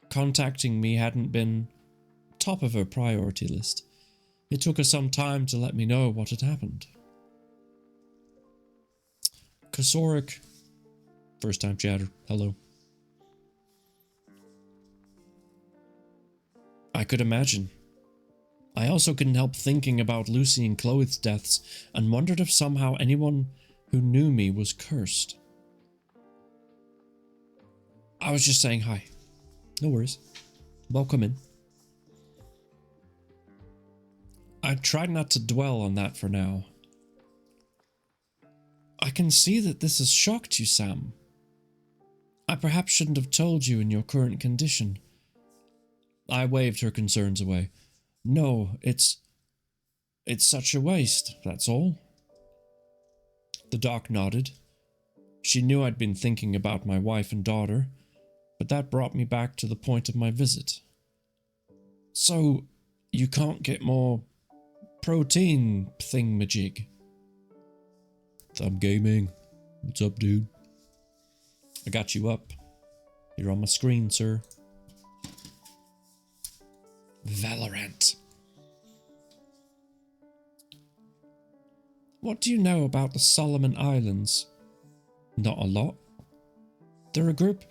Contacting me hadn't been top of her priority list. It took her some time to let me know what had happened. Kosarik. First time chatter. Hello. I could imagine. I also couldn't help thinking about Lucy and Chloe's deaths and wondered if somehow anyone who knew me was cursed. I was just saying hi. No worries. Welcome in. I tried not to dwell on that for now. I can see that this has shocked you, Sam. I perhaps shouldn't have told you in your current condition. I waved her concerns away. No, it's such a waste, that's all. The doc nodded. She knew I'd been thinking about my wife and daughter, but that brought me back to the point of my visit. So, you can't get more protein thingamajig? Thumb Gaming. What's up, dude? I got you up. You're on my screen, sir. Valorant. What do you know about the Solomon Islands? Not a lot. They're a group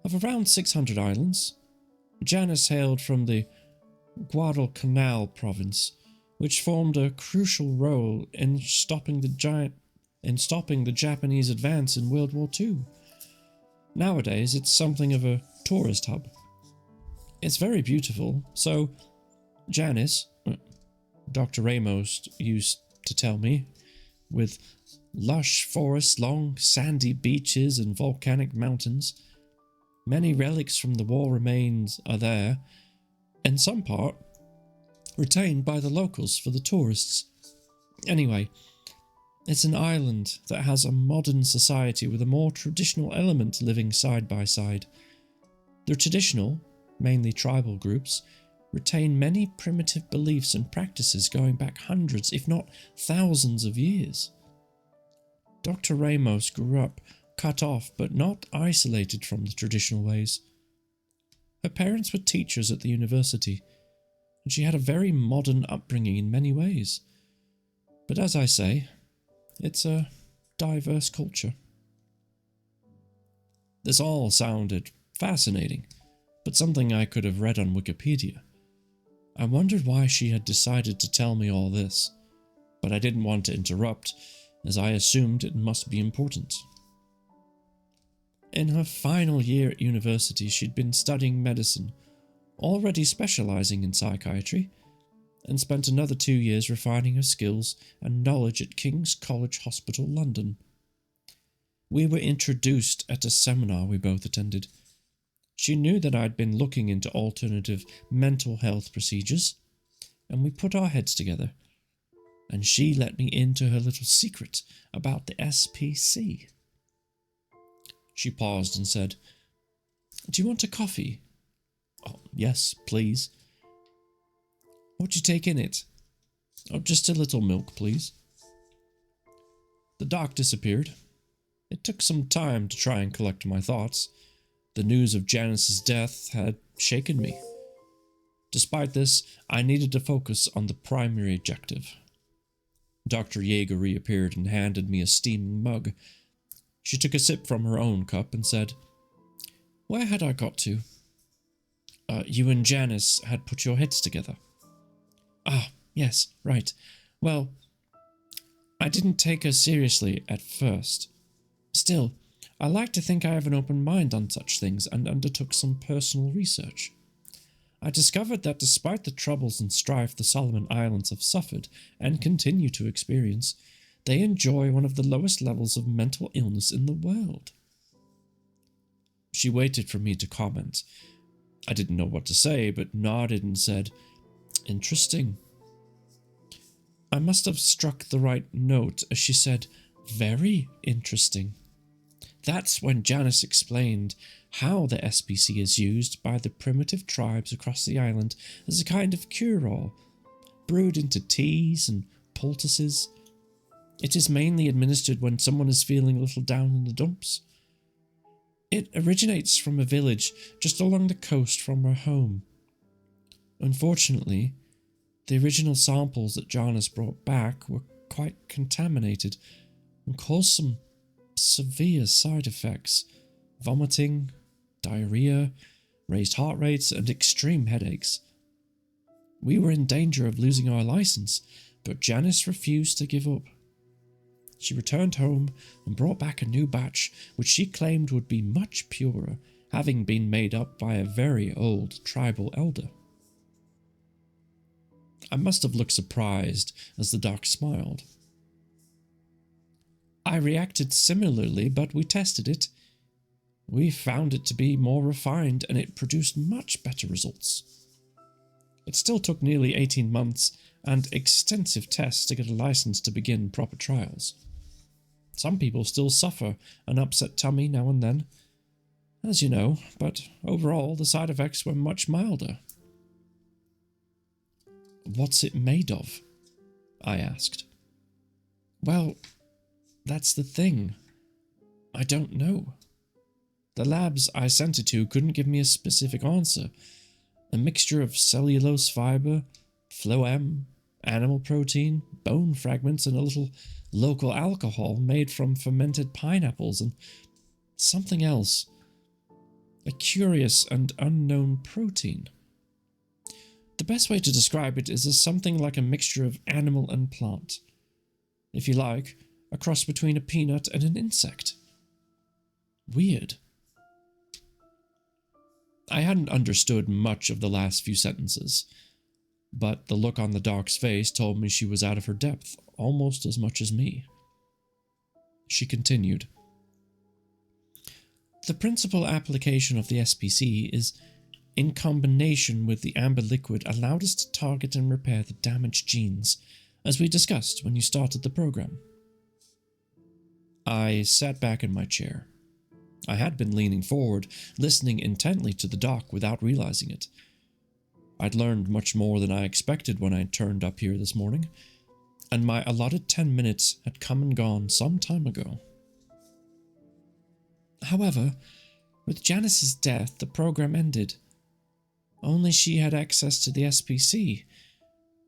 of around 600 islands. Janus hailed from the Guadalcanal province, which formed a crucial role in stopping the Japanese advance in World War II. Nowadays, it's something of a tourist hub. It's very beautiful, so Janus, Dr. Ramos used to tell me, with lush forests, long sandy beaches and volcanic mountains, many relics from the war remains are there, in some part retained by the locals for the tourists. Anyway, it's an island that has a modern society with a more traditional element living side by side. The traditional, mainly tribal groups, retain many primitive beliefs and practices going back hundreds, if not thousands of years. Dr. Ramos grew up cut off but not isolated from the traditional ways. Her parents were teachers at the university, and she had a very modern upbringing in many ways. But as I say, it's a diverse culture. This all sounded fascinating, but something I could have read on Wikipedia. I wondered why she had decided to tell me all this, but I didn't want to interrupt, as I assumed it must be important. In her final year at university, she'd been studying medicine, already specializing in psychiatry, and spent another 2 years refining her skills and knowledge at King's College Hospital, London. We were introduced at a seminar we both attended. She knew that I'd been looking into alternative mental health procedures, and we put our heads together, and she let me into her little secret about the SPC. She paused and said, "Do you want a coffee?" "Oh, yes, please." "What do you take in it?" "Oh, just a little milk, please." The doc disappeared. It took some time to try and collect my thoughts. The news of Janus's death had shaken me. Despite this, I needed to focus on the primary objective. Dr. Yeager reappeared and handed me a steaming mug. She took a sip from her own cup and said, "Where had I got to?" You and Janus had put your heads together." "Ah, yes, right. Well, I didn't take her seriously at first. Still, I like to think I have an open mind on such things and undertook some personal research. I discovered that despite the troubles and strife the Solomon Islands have suffered and continue to experience, they enjoy one of the lowest levels of mental illness in the world." She waited for me to comment. I didn't know what to say, but nodded and said, "Interesting." I must have struck the right note as she said, "Very interesting." That's when Janus explained how the SPC is used by the primitive tribes across the island as a kind of cure-all, brewed into teas and poultices. It is mainly administered when someone is feeling a little down in the dumps. It originates from a village just along the coast from her home. Unfortunately, the original samples that Janus brought back were quite contaminated and caused some severe side effects: vomiting, diarrhea, raised heart rates, and extreme headaches. We were in danger of losing our license, but Janus refused to give up. She returned home and brought back a new batch, which she claimed would be much purer, having been made up by a very old tribal elder. I must have looked surprised as the doc smiled. I reacted similarly, but we tested it. We found it to be more refined, and it produced much better results. It still took nearly 18 months and extensive tests to get a license to begin proper trials. Some people still suffer an upset tummy now and then, as you know, but overall the side effects were much milder. "What's it made of?" I asked. "Well, that's the thing. I don't know. The labs I sent it to couldn't give me a specific answer. A mixture of cellulose fiber, phloem, animal protein, bone fragments, and a little local alcohol made from fermented pineapples and something else. A curious and unknown protein. The best way to describe it is as something like a mixture of animal and plant. If you like, a cross between a peanut and an insect. Weird. I hadn't understood much of the last few sentences, but the look on the doc's face told me she was out of her depth almost as much as me. She continued. The principal application of the SPC is, in combination with the amber liquid, allowed us to target and repair the damaged genes, as we discussed when you started the program. I sat back in my chair. I had been leaning forward, listening intently to the doc without realizing it. I'd learned much more than I expected when I turned up here this morning, and my allotted 10 minutes had come and gone some time ago. However, with Janice's death, the program ended. Only she had access to the SPC.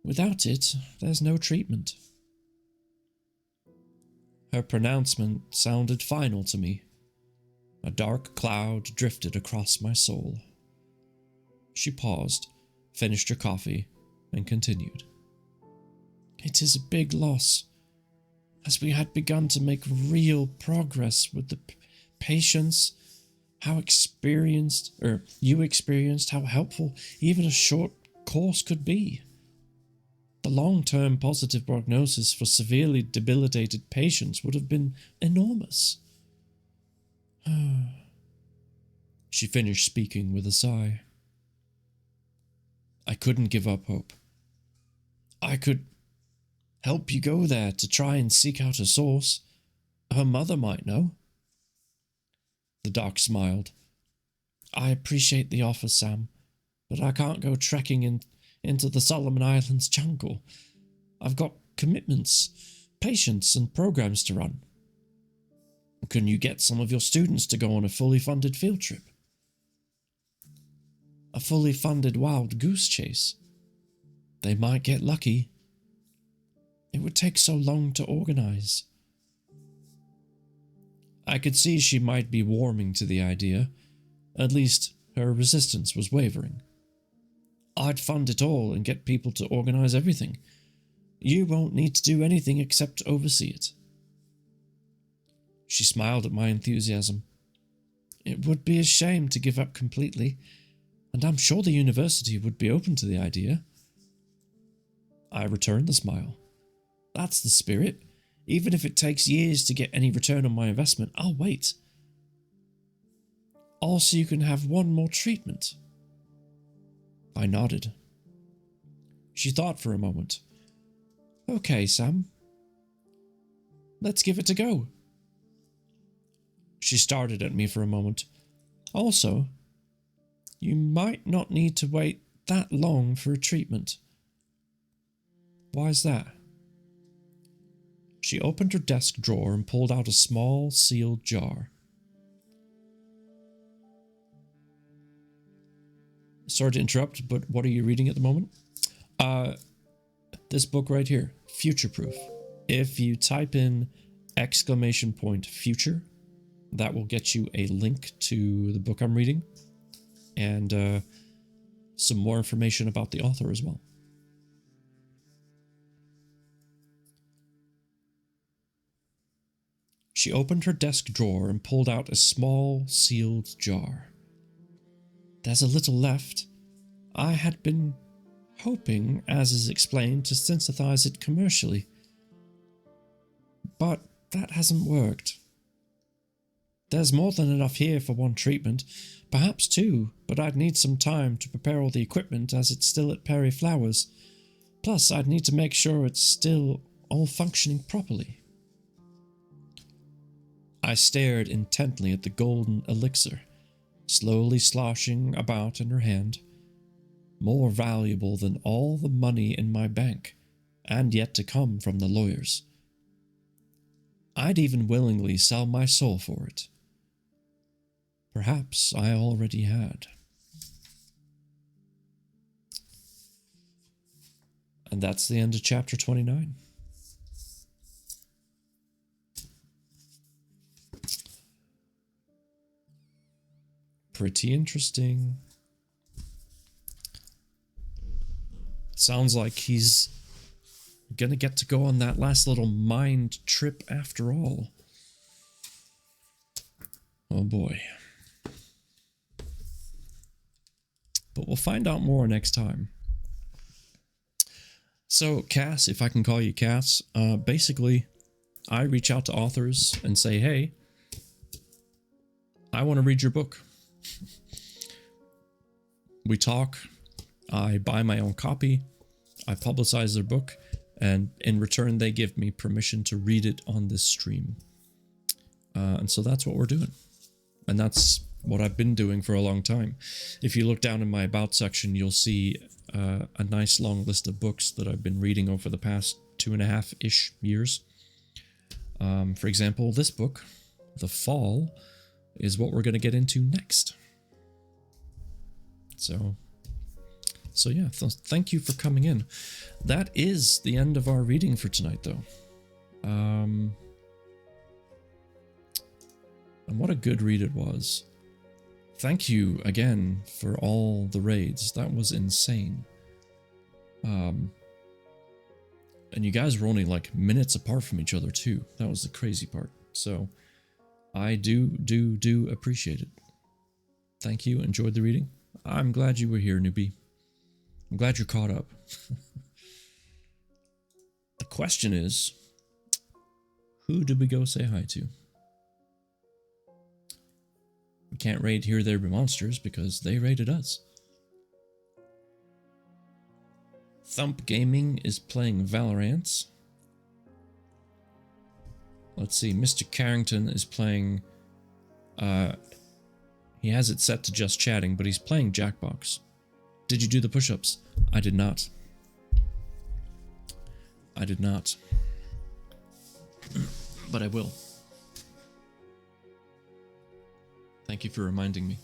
Without it, there's no treatment. Her pronouncement sounded final to me. A dark cloud drifted across my soul. She paused, finished her coffee, and continued. It is a big loss, as we had begun to make real progress with the patients, how you experienced how helpful even a short course could be. The long-term positive prognosis for severely debilitated patients would have been enormous. She finished speaking with a sigh. I couldn't give up hope. I could help you go there to try and seek out a source. Her mother might know. The doc smiled. I appreciate the offer, Sam, but I can't go trekking into the Solomon Islands jungle. I've got commitments, patients, and programs to run. Can you get some of your students to go on a fully funded field trip? A fully funded wild goose chase? They might get lucky. It would take so long to organize. I could see she might be warming to the idea. At least, her resistance was wavering. I'd fund it all and get people to organize everything. You won't need to do anything except oversee it. She smiled at my enthusiasm. It would be a shame to give up completely, and I'm sure the university would be open to the idea. I returned the smile. That's the spirit. Even if it takes years to get any return on my investment, I'll wait. Also, you can have one more treatment. I nodded. She thought for a moment. Okay, Sam. Let's give it a go. She stared at me for a moment. Also, you might not need to wait that long for a treatment. Why's that? She opened her desk drawer and pulled out a small, sealed jar. Sorry to interrupt, but what are you reading at the moment? This book right here, Future Proof. If you type in !future, that will get you a link to the book I'm reading and some more information about the author as well. She opened her desk drawer and pulled out a small, sealed jar. There's a little left. I had been hoping, as is explained, to synthesize it commercially. But that hasn't worked. There's more than enough here for one treatment, perhaps two, but I'd need some time to prepare all the equipment as it's still at Perry Flowers. Plus, I'd need to make sure it's still all functioning properly. I stared intently at the golden elixir, slowly sloshing about in her hand, more valuable than all the money in my bank, and yet to come from the lawyers. I'd even willingly sell my soul for it. Perhaps I already had. And that's the end of chapter 29. pretty interesting. Sounds like he's gonna get to go on that last little mind trip after all. Oh boy. But we'll find out more next time. So, Cass, if I can call you Cass, basically, I reach out to authors and say, hey, I want to read your book. We talk, I buy my own copy, I publicize their book, and in return, they give me permission to read it on this stream. And so that's what we're doing. And that's what I've been doing for a long time. If you look down in my About section, you'll see a nice long list of books that I've been reading over the past 2.5-ish years. For example, this book, The Fall, is what we're going to get into next. So yeah, thank you for coming in. That is the end of our reading for tonight, though. And what a good read it was. Thank you again for all the raids. That was insane. And you guys were only like minutes apart from each other too. That was the crazy part. So I do appreciate it. Thank you. Enjoyed the reading. I'm glad you were here, newbie. I'm glad you're caught up. The question is, who did we go say hi to? We can't raid Here There Be Monsters because they raided us. Thump Gaming is playing Valorant. Let's see, Mr. Carrington is playing... he has it set to just chatting, but he's playing Jackbox. Did you do the push-ups? I did not. I did not. But I will. Thank you for reminding me.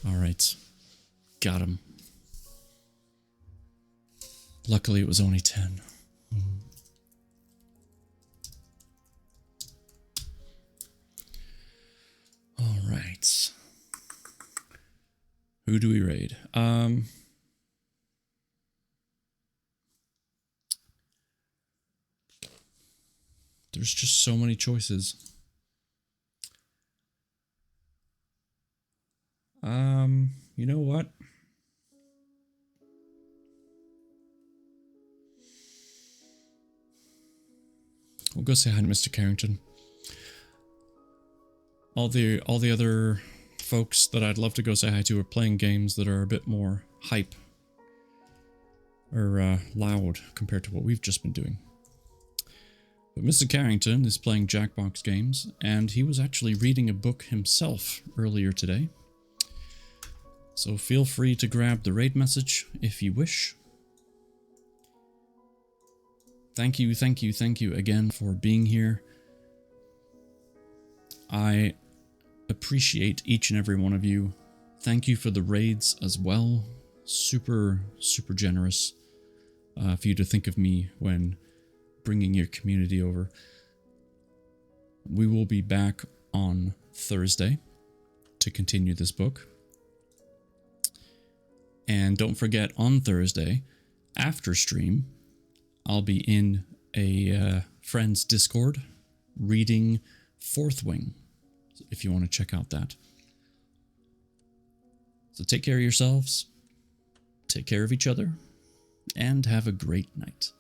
Alright. Got him. Luckily it was only 10. Alright. Who do we raid? There's just so many choices. You know what? We'll go say hi to Mr. Carrington. All the other folks that I'd love to go say hi to are playing games that are a bit more hype or loud compared to what we've just been doing. But Mr. Carrington is playing Jackbox games, and he was actually reading a book himself earlier today. So feel free to grab the raid message if you wish. Thank you again for being here. I appreciate each and every one of you. Thank you for the raids as well. Super generous for you to think of me when bringing your community over. We will be back on Thursday to continue this book. And don't forget, on Thursday, after stream, I'll be in a friend's Discord reading Fourth Wing, if you want to check out that. So take care of yourselves, take care of each other, and have a great night.